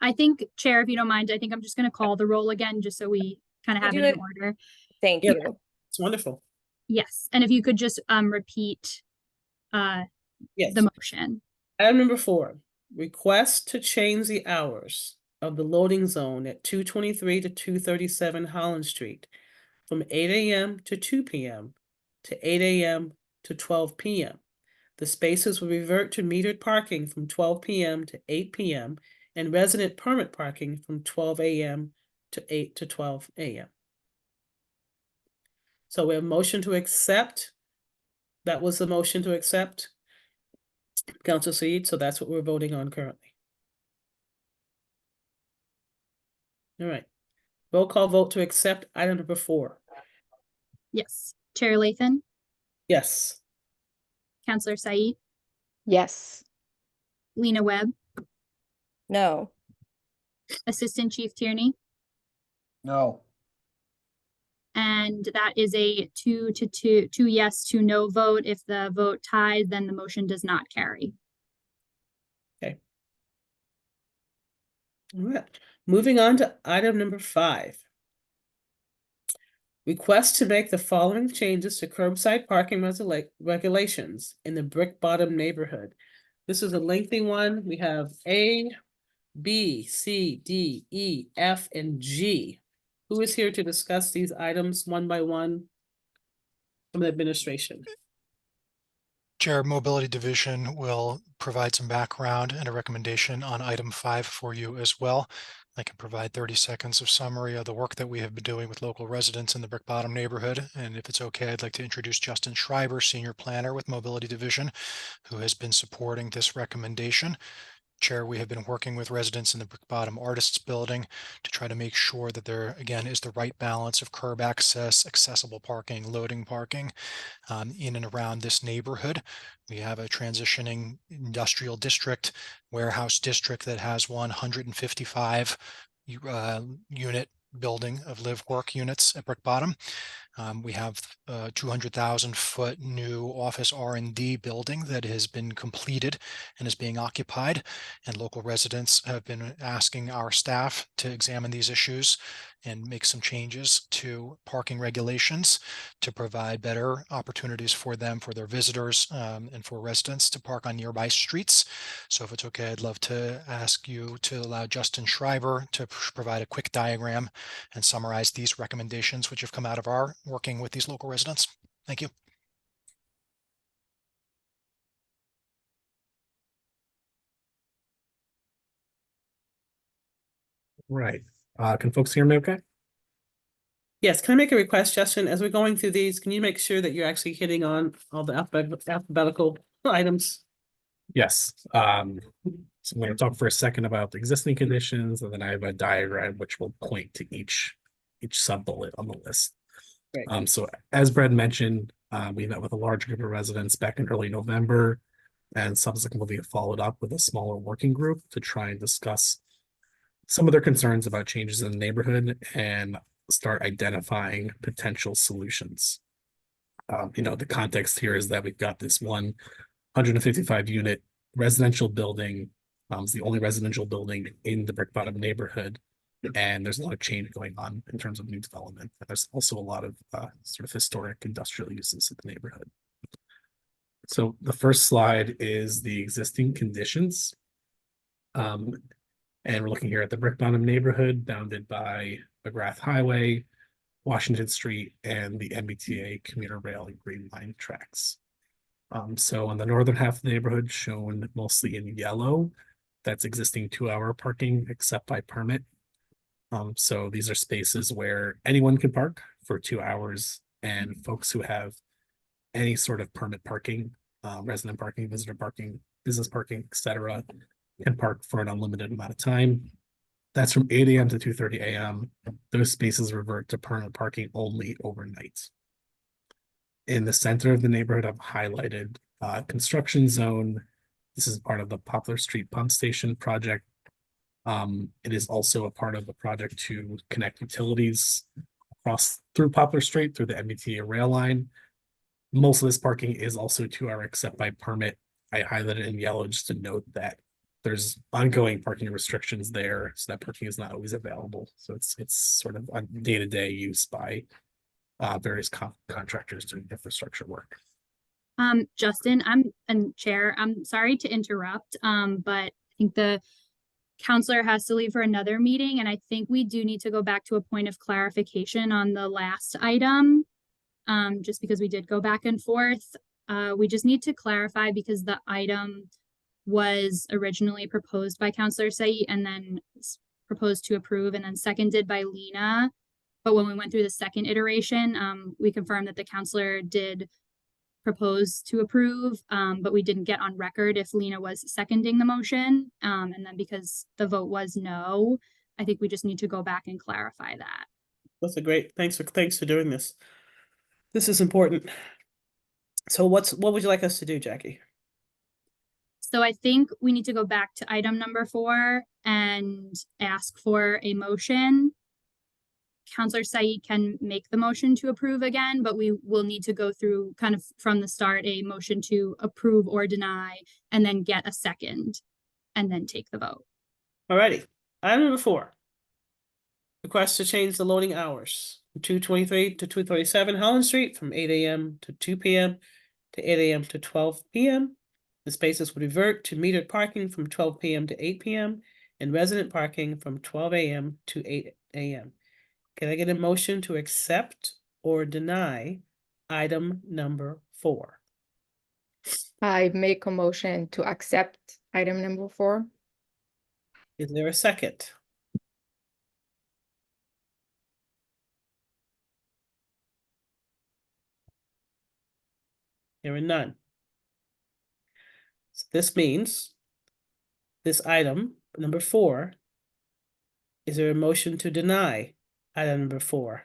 I think, Chair, if you don't mind, I think I'm just gonna call the roll again, just so we kind of You have do it in it. order. Thank Yeah. you. It's wonderful. Yes, and if you could just repeat Yes. the motion. Item number 4, request to change the hours of the loading zone at 223 to 237 Holland Street from 8 AM to 2 PM to 8 AM to 12 PM. The spaces will revert to metered parking from 12 PM to 8 PM and resident permit parking from 12 AM to 8 to 12 AM. So we have a motion to accept. That was the motion to accept. Council Said, so that's what we're voting on currently. All right. Roll call vote to accept item number 4. Yes, Chair Lathan, Yes. Counselor Said, Yes. Lena Webb, No. Assistant Chief Tierney, No. and that is a 2 yes, 2 no vote. If the vote ties, then the motion does not carry. All right. Moving on to item number 5. Request to make the following changes to curbside parking regulations in the Brick Bottom neighborhood. This is a lengthy one. We have A, B, C, D, E, F, and G. Who is here to discuss these items one by one from the administration? Chair, Mobility Division will provide some background and a recommendation on item 5 for you as well. I can provide 30 seconds of summary of the work that we have been doing with local residents in the Brick Bottom neighborhood. And if it's okay, I'd like to introduce Justin Schreiber, Senior Planner with Mobility Division, who has been supporting this recommendation. Chair, we have been working with residents in the Brick Bottom Artists Building to try to make sure that there, again, is the right balance of curb access, accessible parking, loading parking in and around this neighborhood. We have a transitioning industrial district, warehouse district that has 155 unit building of live work units at Brick Bottom. We have a 200,000 foot new office R&D building that has been completed and is being occupied. And local residents have been asking our staff to examine these issues and make some changes to parking regulations to provide better opportunities for them, for their visitors, and for residents to park on nearby streets. So if it's okay, I'd love to ask you to allow Justin Schreiber to provide a quick diagram and summarize these recommendations which have come out of our working with these local residents. Thank you. Right. Can folks hear me okay? Yes, can I make a request, Justin? As we're going through these, can you make sure that you're actually hitting on all the alphabetical items? Yes. So I'm going to talk for a second about the existing conditions, and then I have a diagram which will point to each sub-bullet on the list. Great. So as Brad mentioned, we met with a large group of residents back in early November, and subsequently followed up with a smaller working group to try and discuss some of their concerns about changes in the neighborhood and start identifying potential solutions. The context here is that we've got this 155 unit residential building. It's the only residential building in the Brick Bottom neighborhood, and there's a lot of change going on in terms of new development. There's also a lot of sort of historic industrial uses in the neighborhood. So the first slide is the existing conditions. And we're looking here at the Brick Bottom neighborhood bounded by McGrath Highway, Washington Street, and the MBTA commuter rail and Green Line tracks. So on the northern half of the neighborhood, shown mostly in yellow, that's existing 2-hour parking except by permit. So these are spaces where anyone can park for 2 hours, and folks who have any sort of permit parking, resident parking, visitor parking, business parking, etc., can park for an unlimited amount of time. That's from 8 a.m. to 2:30 a.m. Those spaces revert to permanent parking only overnight. In the center of the neighborhood, I've highlighted construction zone. This is part of the Poplar Street Pump Station project. It is also a part of the project to connect utilities across through Poplar Street through the MBTA rail line. Most of this parking is also 2 hour except by permit. I highlighted in yellow just to note that there's ongoing parking restrictions there, so that parking is not always available. So it's sort of a day-to-day use by various contractors doing infrastructure work. Justin, and Chair, I'm sorry to interrupt, but I think the counselor has to leave for another meeting, and I think we do need to go back to a point of clarification on the last item. Just because we did go back and forth. We just need to clarify because the item was originally proposed by Counselor Said and then proposed to approve and then seconded by Lena. But when we went through the second iteration, we confirmed that the counselor did propose to approve, but we didn't get on record if Lena was seconding the motion. And then because the vote was no, I think we just need to go back and clarify that. That's a great, thanks for doing this. This is important. So what would you like us to do, Jackie? So I think we need to go back to item number 4 and ask for a motion. Counselor Said can make the motion to approve again, but we will need to go through kind of from the start, a motion to approve or deny, and then get a second, and then take the vote. Alrighty, item number 4. Request to change the loading hours from 2:23 to 2:37 Holland Street from 8 a.m. to 2 p.m. to 8 a.m. to 12 p.m. The spaces would revert to metered parking from 12 p.m. to 8 p.m. and resident parking from 12 a.m. to 8 a.m. Can I get a motion to accept or deny item number 4? I make a motion to accept item number 4. Is there a second? Hearing none. So this means this item, number 4, is there a motion to deny item number 4?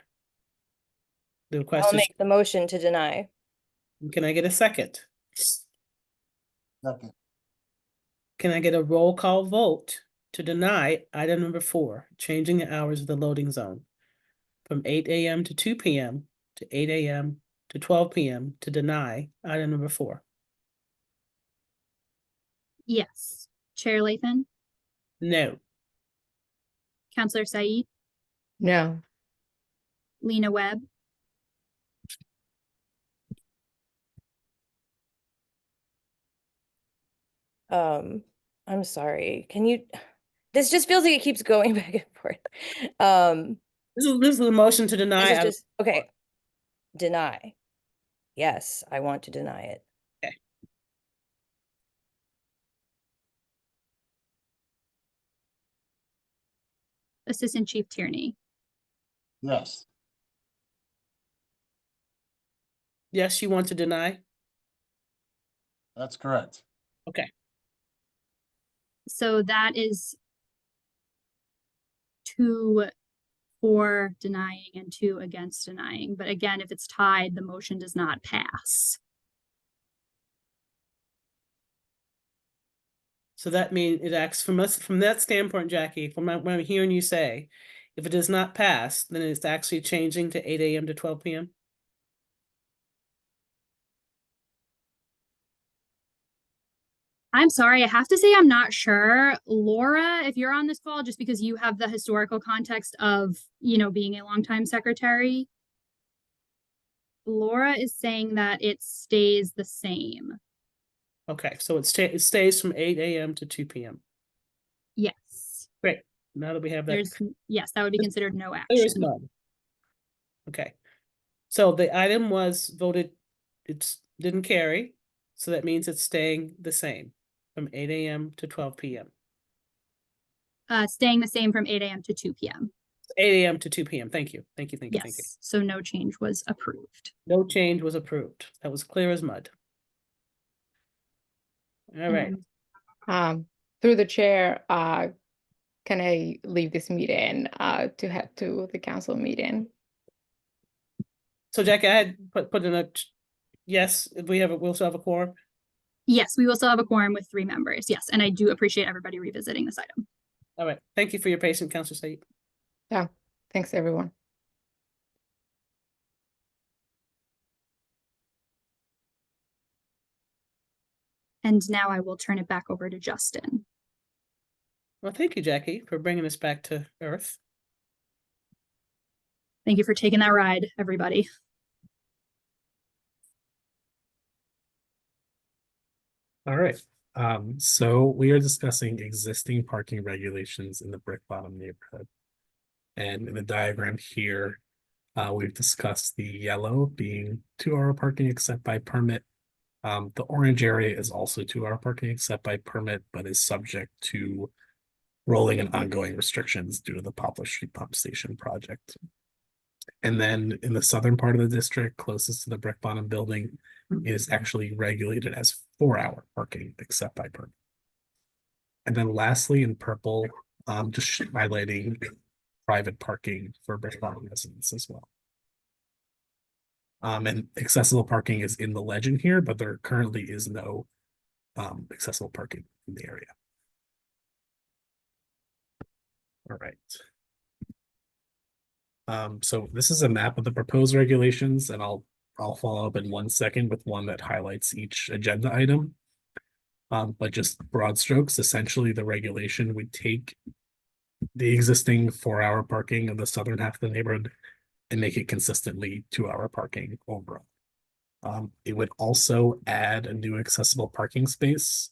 The request I'll is, make the motion to deny. can I get a second? Second. Can I get a roll call vote to deny item number 4, changing the hours of the loading zone from 8 a.m. to 2 p.m. to 8 a.m. to 12 p.m. to deny item number 4? Yes. Chair Lathan, No. Counselor Said, No. Lena Webb, I'm sorry. Can you, this just feels like it keeps going back and forth. This is a motion to deny. This is item just, okay. Deny. Yes, I want to deny it. Assistant Chief Tierney. Yes. Yes, you want to deny? That's correct. Okay. So that is 2 for denying and 2 against denying. But again, if it's tied, the motion does not pass. So that means it acts from us from that standpoint, Jackie, from what I'm hearing you say, if it does not pass, then it's actually changing to 8 a.m. to 12 p.m. I'm sorry, I have to say I'm not sure. Laura, if you're on this call, just because you have the historical context of, being a longtime secretary, Laura is saying that it stays the same. Okay, so it stays from 8 a.m. to 2 p.m. Yes. Great. Now that we have that. Yes, that would be considered no There is action. none. Okay. So the item was voted, it didn't carry, so that means it's staying the same from 8 a.m. to 12 p.m. Staying the same from 8 a.m. to 2 p.m. 8 AM to 2 PM. Thank you. Thank you. Thank you. Thank you. Yes, so no change was approved. No change was approved. That was clear as mud. All right. And, through the chair, can I leave this meeting to head to the council meeting? So Jackie, I had put in a yes, we'll still have a quorum. Yes, we will still have a quorum with 3 members. Yes, and I do appreciate everybody revisiting this item. All right. Thank you for your patience, Councilor Said. Yeah, thanks, everyone. And now I will turn it back over to Justin. Well, thank you, Jackie, for bringing us back to earth. Thank you for taking that ride, everybody. All right. So we are discussing existing parking regulations in the Brick Bottom neighborhood. And in the diagram here, we've discussed the yellow being 2-hour parking except by permit. The orange area is also 2-hour parking except by permit, but is subject to rolling and ongoing restrictions due to the Poplar Street Pump Station project. And then in the southern part of the district, closest to the Brick Bottom building, is actually regulated as 4-hour parking except by permit. And then lastly, in purple, just highlighting private parking for Brick Bottom residents as well. And accessible parking is in the legend here, but there currently is no accessible parking in the area. All right. So this is a map of the proposed regulations, and I'll follow up in 1 second with one that highlights each agenda item. But just broad strokes, essentially the regulation would take the existing 4-hour parking of the southern half of the neighborhood and make it consistently 2-hour parking overall. It would also add a new accessible parking space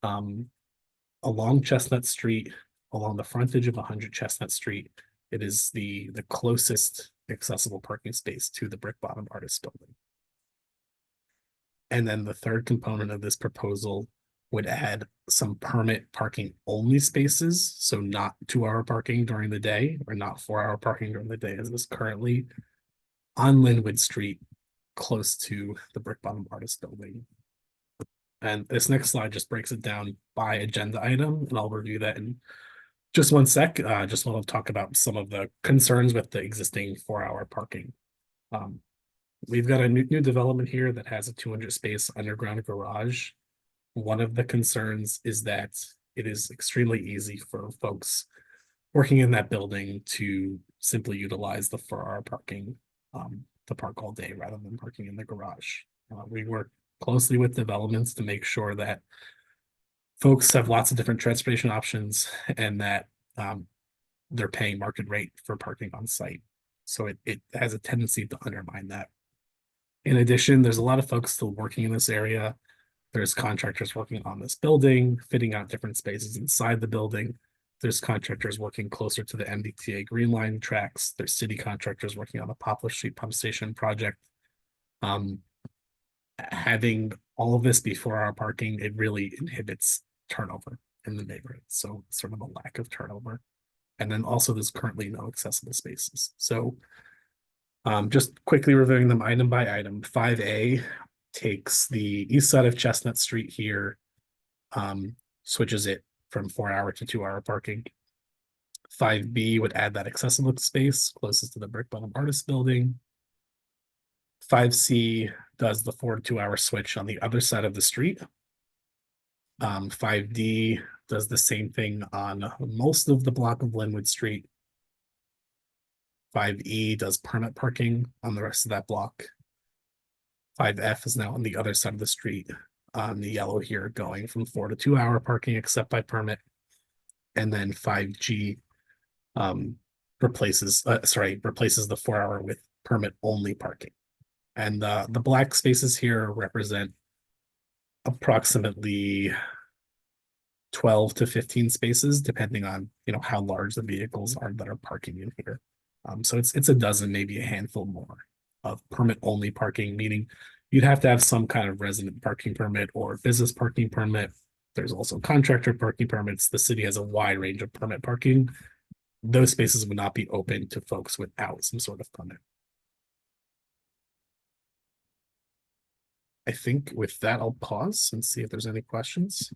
along Chestnut Street, along the frontage of 100 Chestnut Street. It is the closest accessible parking space to the Brick Bottom Artist Building. And then the third component of this proposal would add some permit parking only spaces, so not 2-hour parking during the day or not 4-hour parking during the day as is currently on Linwood Street, close to the Brick Bottom Artist Building. And this next slide just breaks it down by agenda item, and I'll review that in just 1 sec. Just want to talk about some of the concerns with the existing 4-hour parking. We've got a new development here that has a 200 space underground garage. One of the concerns is that it is extremely easy for folks working in that building to simply utilize the 4-hour parking to park all day rather than parking in the garage. We work closely with developments to make sure that folks have lots of different transportation options and that they're paying market rate for parking on site. So it has a tendency to undermine that. In addition, there's a lot of folks still working in this area. There's contractors working on this building, fitting out different spaces inside the building. There's contractors working closer to the MBTA Green Line tracks. There's city contractors working on the Poplar Street Pump Station project. Having all of this be 4-hour parking, it really inhibits turnover in the neighborhood. So sort of a lack of turnover. And then also there's currently no accessible spaces. So just quickly reviewing them item by item. 5A takes the east side of Chestnut Street here, switches it from 4-hour to 2-hour parking. 5B would add that accessible space closest to the Brick Bottom Artist Building. 5C does the 4 to 2-hour switch on the other side of the street. 5D does the same thing on most of the block of Linwood Street. 5E does permit parking on the rest of that block. 5F is now on the other side of the street, on the yellow here, going from 4 to 2-hour parking except by permit. And then 5G replaces the 4-hour with permit only parking. And the black spaces here represent approximately 12 to 15 spaces, depending on how large the vehicles are that are parking in here. So it's a dozen, maybe a handful more of permit only parking, meaning you'd have to have some kind of resident parking permit or business parking permit. There's also contractor parking permits. The city has a wide range of permit parking those spaces would not be open to folks without some sort of permit. I think with that, I'll pause and see if there's any questions.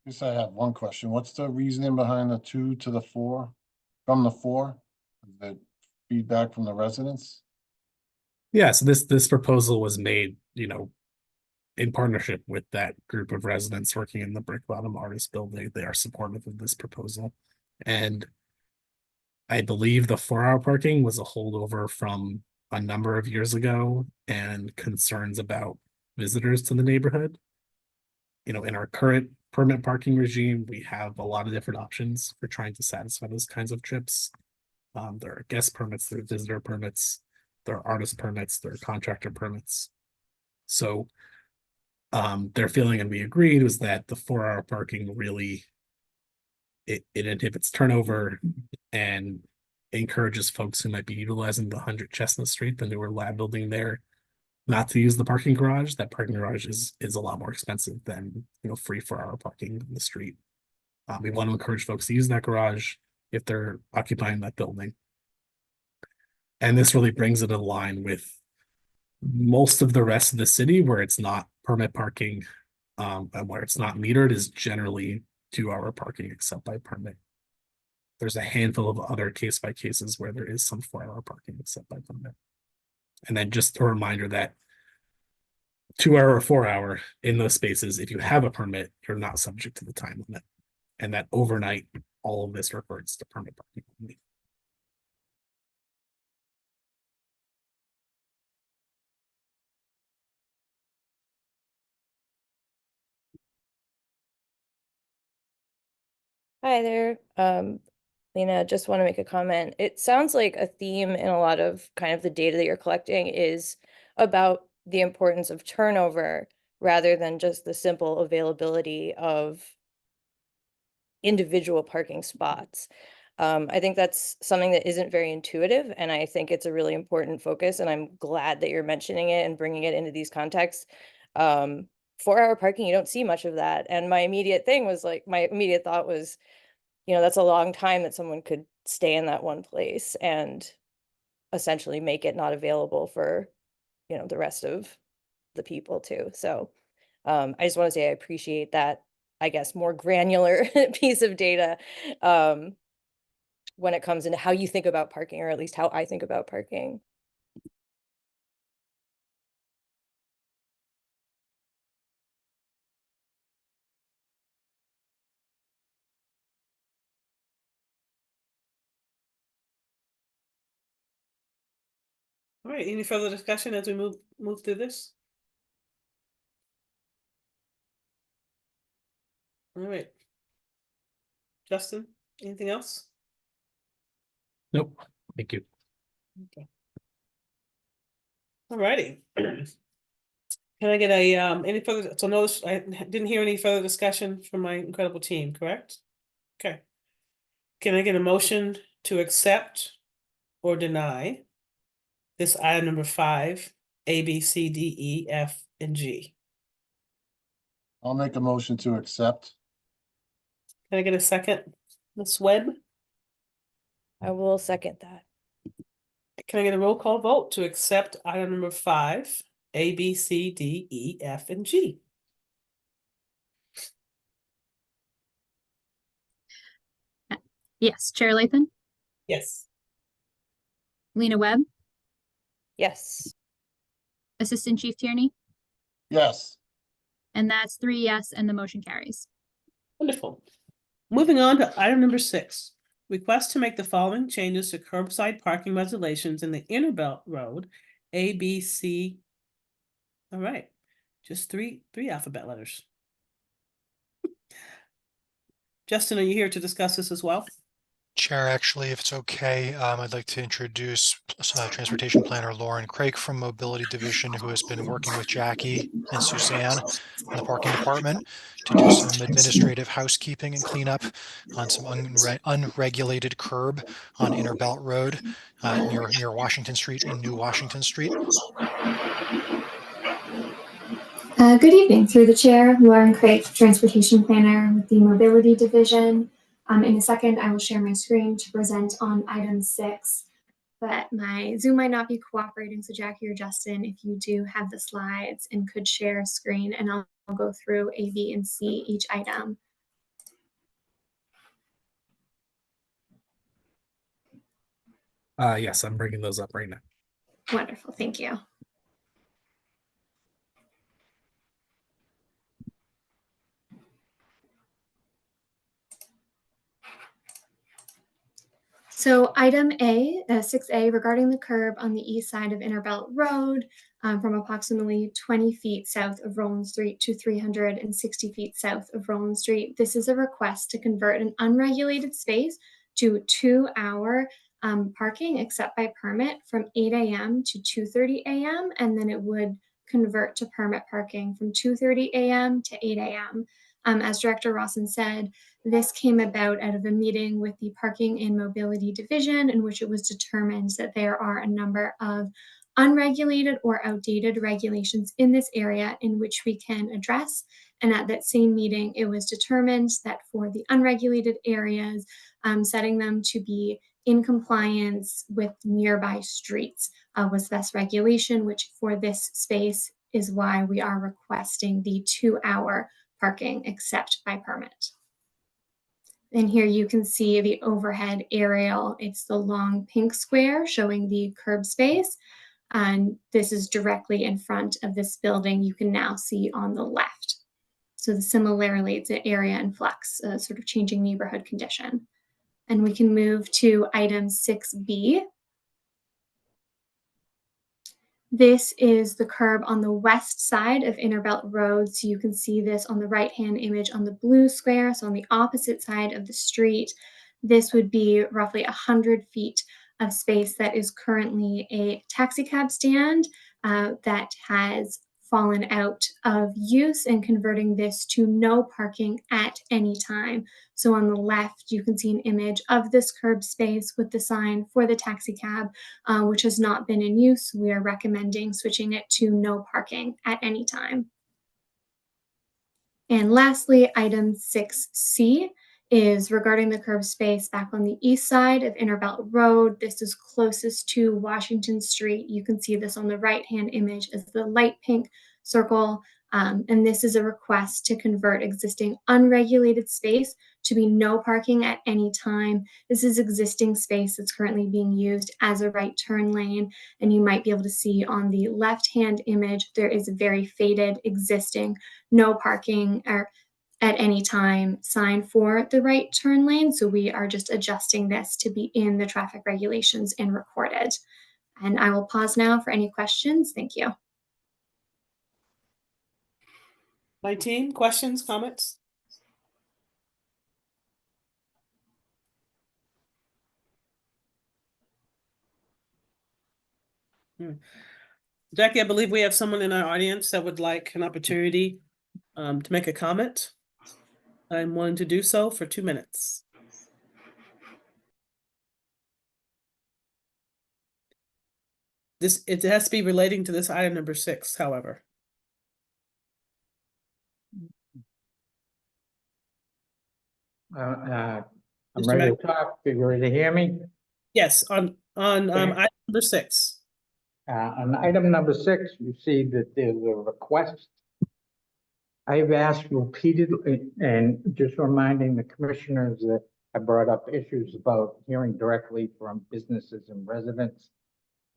Guess I have one question. What's the reasoning behind the 2 to the 4? From the 4? The feedback from the residents? Yeah, so this proposal was made, you know, in partnership with that group of residents working in the Brick Bottom Artist Building. They are supportive of this proposal. And I believe the 4-hour parking was a holdover from a number of years ago and concerns about visitors to the neighborhood. You know, in our current permit parking regime, we have a lot of different options for trying to satisfy those kinds of trips. There are guest permits, there are visitor permits, there are artist permits, there are contractor permits. So their feeling, and we agreed, was that the 4-hour parking really it inhibits turnover and encourages folks who might be utilizing the 100 Chestnut Street, the newer lab building there, not to use the parking garage. That parking garage is a lot more expensive than, you know, free 4-hour parking in the street. We want to encourage folks to use that garage if they're occupying that building. And this really brings it in line with most of the rest of the city where it's not permit parking, and where it's not metered is generally 2-hour parking except by permit. There's a handful of other case by cases where there is some 4-hour parking except by permit. And then just a reminder that 2-hour or 4-hour in those spaces, if you have a permit, you're not subject to the time limit. And that overnight, all of this reverts to permit parking only. Hi there. Lena, just want to make a comment. It sounds like a theme in a lot of kind of the data that you're collecting is about the importance of turnover rather than just the simple availability of individual parking spots. I think that's something that isn't very intuitive, and I think it's a really important focus, and I'm glad that you're mentioning it and bringing it into these contexts. 4-hour parking, you don't see much of that. And my immediate thought was, you know, that's a long time that someone could stay in that one place and essentially make it not available for, you know, the rest of the people too. So I just want to say I appreciate that, I guess, more granular piece of data when it comes into how you think about parking, or at least how I think about parking. All right, any further discussion as we move through this? All right. Justin, anything else? Nope, thank you. Okay. All righty. Can I get a any further, so notice I didn't hear any further discussion from my incredible team, correct? Okay. Can I get a motion to accept or deny this item number 5, A, B, C, D, E, F, and G? I'll make a motion to accept. Can I get a second? Ms. Webb? I will second that. Can I get a roll call vote to accept item number 5, A, B, C, D, E, F, and G? Yes, Chair Lathan, Yes. Lena Webb, Yes. Assistant Chief Tierney, Yes. and that's 3 yes, and the motion carries. Wonderful. Moving on to item number 6. Request to make the following changes to curbside parking regulations in the Inner Belt Road, A, B, C. All right, just three alphabet letters. Justin, are you here to discuss this as well? Chair, actually, if it's okay, I'd like to introduce Transportation Planner Lauren Craig from Mobility Division, who has been working with Jackie and Suzanne in the Parking Department to do some administrative housekeeping and cleanup on some unregulated curb on Inner Belt Road near Washington Street and New Washington Street. Good evening. Through the chair, Lauren Craig, Transportation Planner with the Mobility Division. In a second, I will share my screen to present on item 6, but my Zoom might not be cooperating. So Jackie or Justin, if you do have the slides and could share a screen, and I'll go through A, B, and C each item. Yes, I'm bringing those up right now. Wonderful. Thank you. So item A, 6A, regarding the curb on the east side of Inner Belt Road from approximately 20 feet south of Roland Street to 360 feet south of Roland Street. This is a request to convert an unregulated space to 2-hour parking except by permit from 8 a.m. to 2:30 a.m. And then it would convert to permit parking from 2:30 a.m. to 8 a.m. As Director Rawson said, this came about out of a meeting with the Parking and Mobility Division, in which it was determined that there are a number of unregulated or outdated regulations in this area in which we can address. And at that same meeting, it was determined that for the unregulated areas, setting them to be in compliance with nearby streets was best regulation, which for this space is why we are requesting the 2-hour parking except by permit. And here you can see the overhead aerial. It's the long pink square showing the curb space. And this is directly in front of this building you can now see on the left. So similarly, it's an area in flux, sort of changing neighborhood condition. And we can move to item 6B. This is the curb on the west side of Inner Belt Road. So you can see this on the right-hand image on the blue square. So on the opposite side of the street, this would be roughly 100 feet of space that is currently a taxi cab stand that has fallen out of use, and converting this to no parking at any time. So on the left, you can see an image of this curb space with the sign for the taxi cab, which has not been in use. We are recommending switching it to no parking at any time. And lastly, item 6C is regarding the curb space back on the east side of Inner Belt Road. This is closest to Washington Street. You can see this on the right-hand image as the light pink circle. And this is a request to convert existing unregulated space to be no parking at any time. This is existing space that's currently being used as a right turn lane. And you might be able to see on the left-hand image, there is a very faded existing no parking or at any time sign for the right turn lane. So we are just adjusting this to be in the traffic regulations and recorded. And I will pause now for any questions. Thank you. My team, questions, comments? Jackie, I believe we have someone in our audience that would like an opportunity to make a comment. I'm willing to do so for 2 minutes. It has to be relating to this item number 6, however. I'm Mr. ready Mac- to talk. You ready to hear me? Yes, on item number 6. On item number 6, you see that there's a request. I've asked repeatedly, and just reminding the commissioners that I brought up issues about hearing directly from businesses and residents,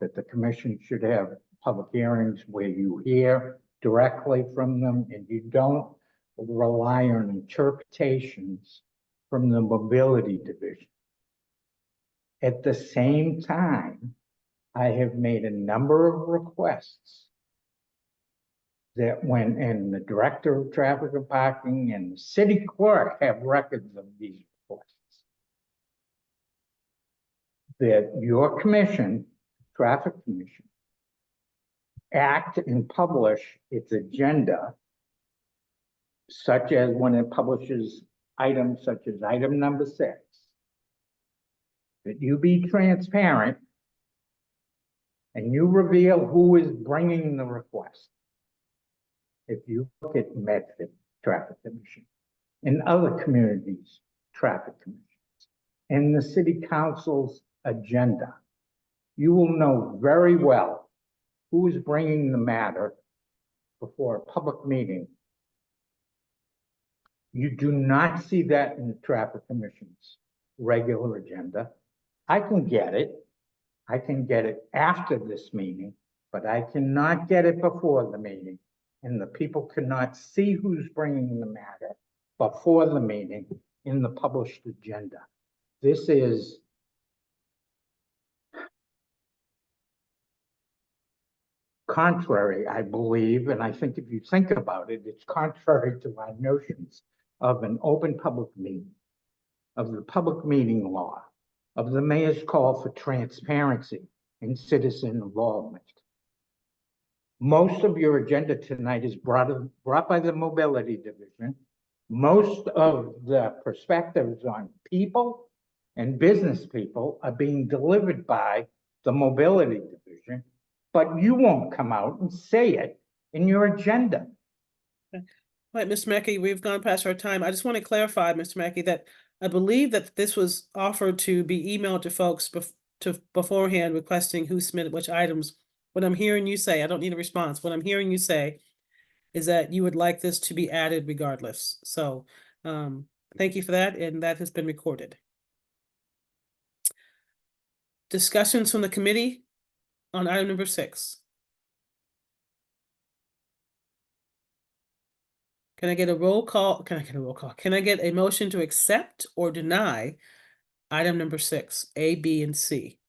that the commission should have public hearings where you hear directly from them and you don't rely on interpretations from the mobility division. At the same time, I have made a number of requests that and the director of traffic and parking and the city clerk have records of these requests. that your commission, Traffic Commission, act and publish its agenda, such as when it publishes items such as item number 6, that you be transparent and you reveal who is bringing the request. If you look at Medford Traffic Commission, in other communities, traffic commissions, in the city council's agenda, you will know very well who is bringing the matter before a public meeting. You do not see that in the Traffic Commission's regular agenda. I can get it. I can get it after this meeting, but I cannot get it before the meeting. And the people cannot see who's bringing the matter before the meeting in the published agenda. This is contrary, I believe, and I think if you think about it, it's contrary to our notions of an open public meeting, of the public meeting law, of the mayor's call for transparency and citizen involvement. Most of your agenda tonight is brought by the Mobility Division. Most of the perspectives on people and business people are being delivered by the Mobility Division, but you won't come out and say it in your agenda. All right, Mr. Mackey, we've gone past our time. I just want to clarify, Mr. Mackey, that I believe that this was offered to be emailed to folks beforehand requesting who submitted which items. What I'm hearing you say, I don't need a response. What I'm hearing you say is that you would like this to be added regardless. So thank you for that, and that has been recorded. Discussions from the committee on item number 6. Can I get a roll call? Can I get a roll call? Can I get a motion to accept or deny item number 6, A, B, and C?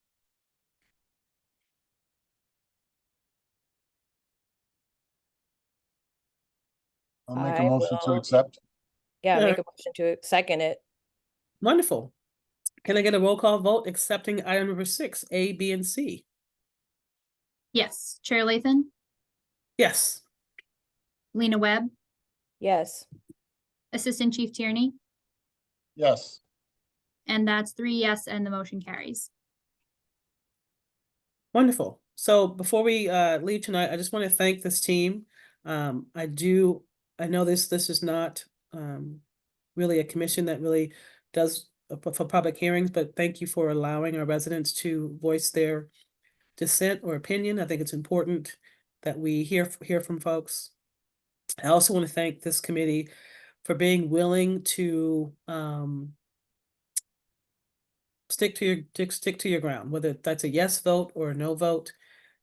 I'll make a I motion to will- accept. Yeah, Yeah. make a motion to second it. Wonderful. Can I get a roll call vote accepting item number 6, A, B, and C? Yes. Chair Lathan, Yes. Lena Webb, Yes. Assistant Chief Tierney, Yes. and that's 3 yes, and the motion carries. Wonderful. So before we leave tonight, I just want to thank this team. I know this is not really a commission that really does for public hearings, but thank you for allowing our residents to voice their dissent or opinion. I think it's important that we hear from folks. I also want to thank this committee for being willing to stick to your ground, whether that's a yes vote or a no vote,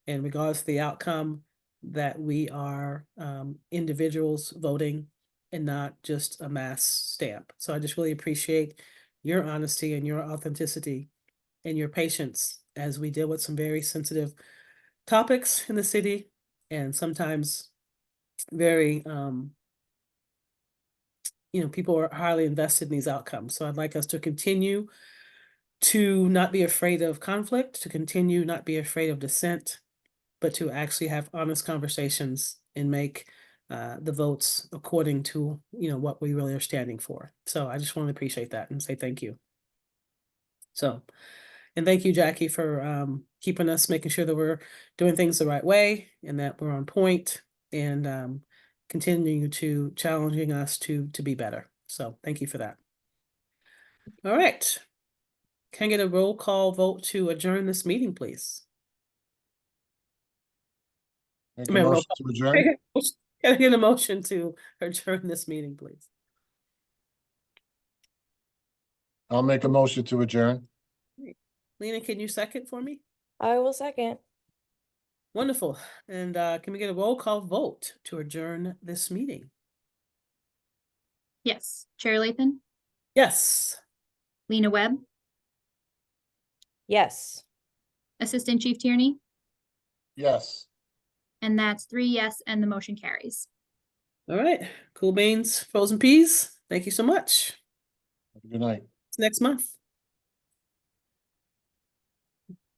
and regardless of the outcome, that we are individuals voting and not just a mass stamp. So I just really appreciate your honesty and your authenticity and your patience as we deal with some very sensitive topics in the city, and sometimes very people are highly invested in these outcomes. So I'd like us to continue to not be afraid of conflict, to continue not be afraid of dissent, but to actually have honest conversations and make the votes according to what we really are standing for. So I just want to appreciate that and say thank you. So, and thank you, Jackie, for keeping us, making sure that we're doing things the right way and that we're on point, and continuing to challenging us to be better. So thank you for that. All right. Can I get a roll call vote to adjourn this meeting, please? Make I a mean, roll motion call. to adjourn. Can I get a motion to adjourn this meeting, please? I'll make a motion to adjourn. Lena, can you second for me? I will second. Wonderful. And can we get a roll call vote to adjourn this meeting? Yes. Chair Lathan, Yes. Lena Webb, Yes. Assistant Chief Tierney, Yes. and that's 3 yes, and the motion carries. All right. Cool beans, frozen peas. Thank you so much. Good night. It's next month.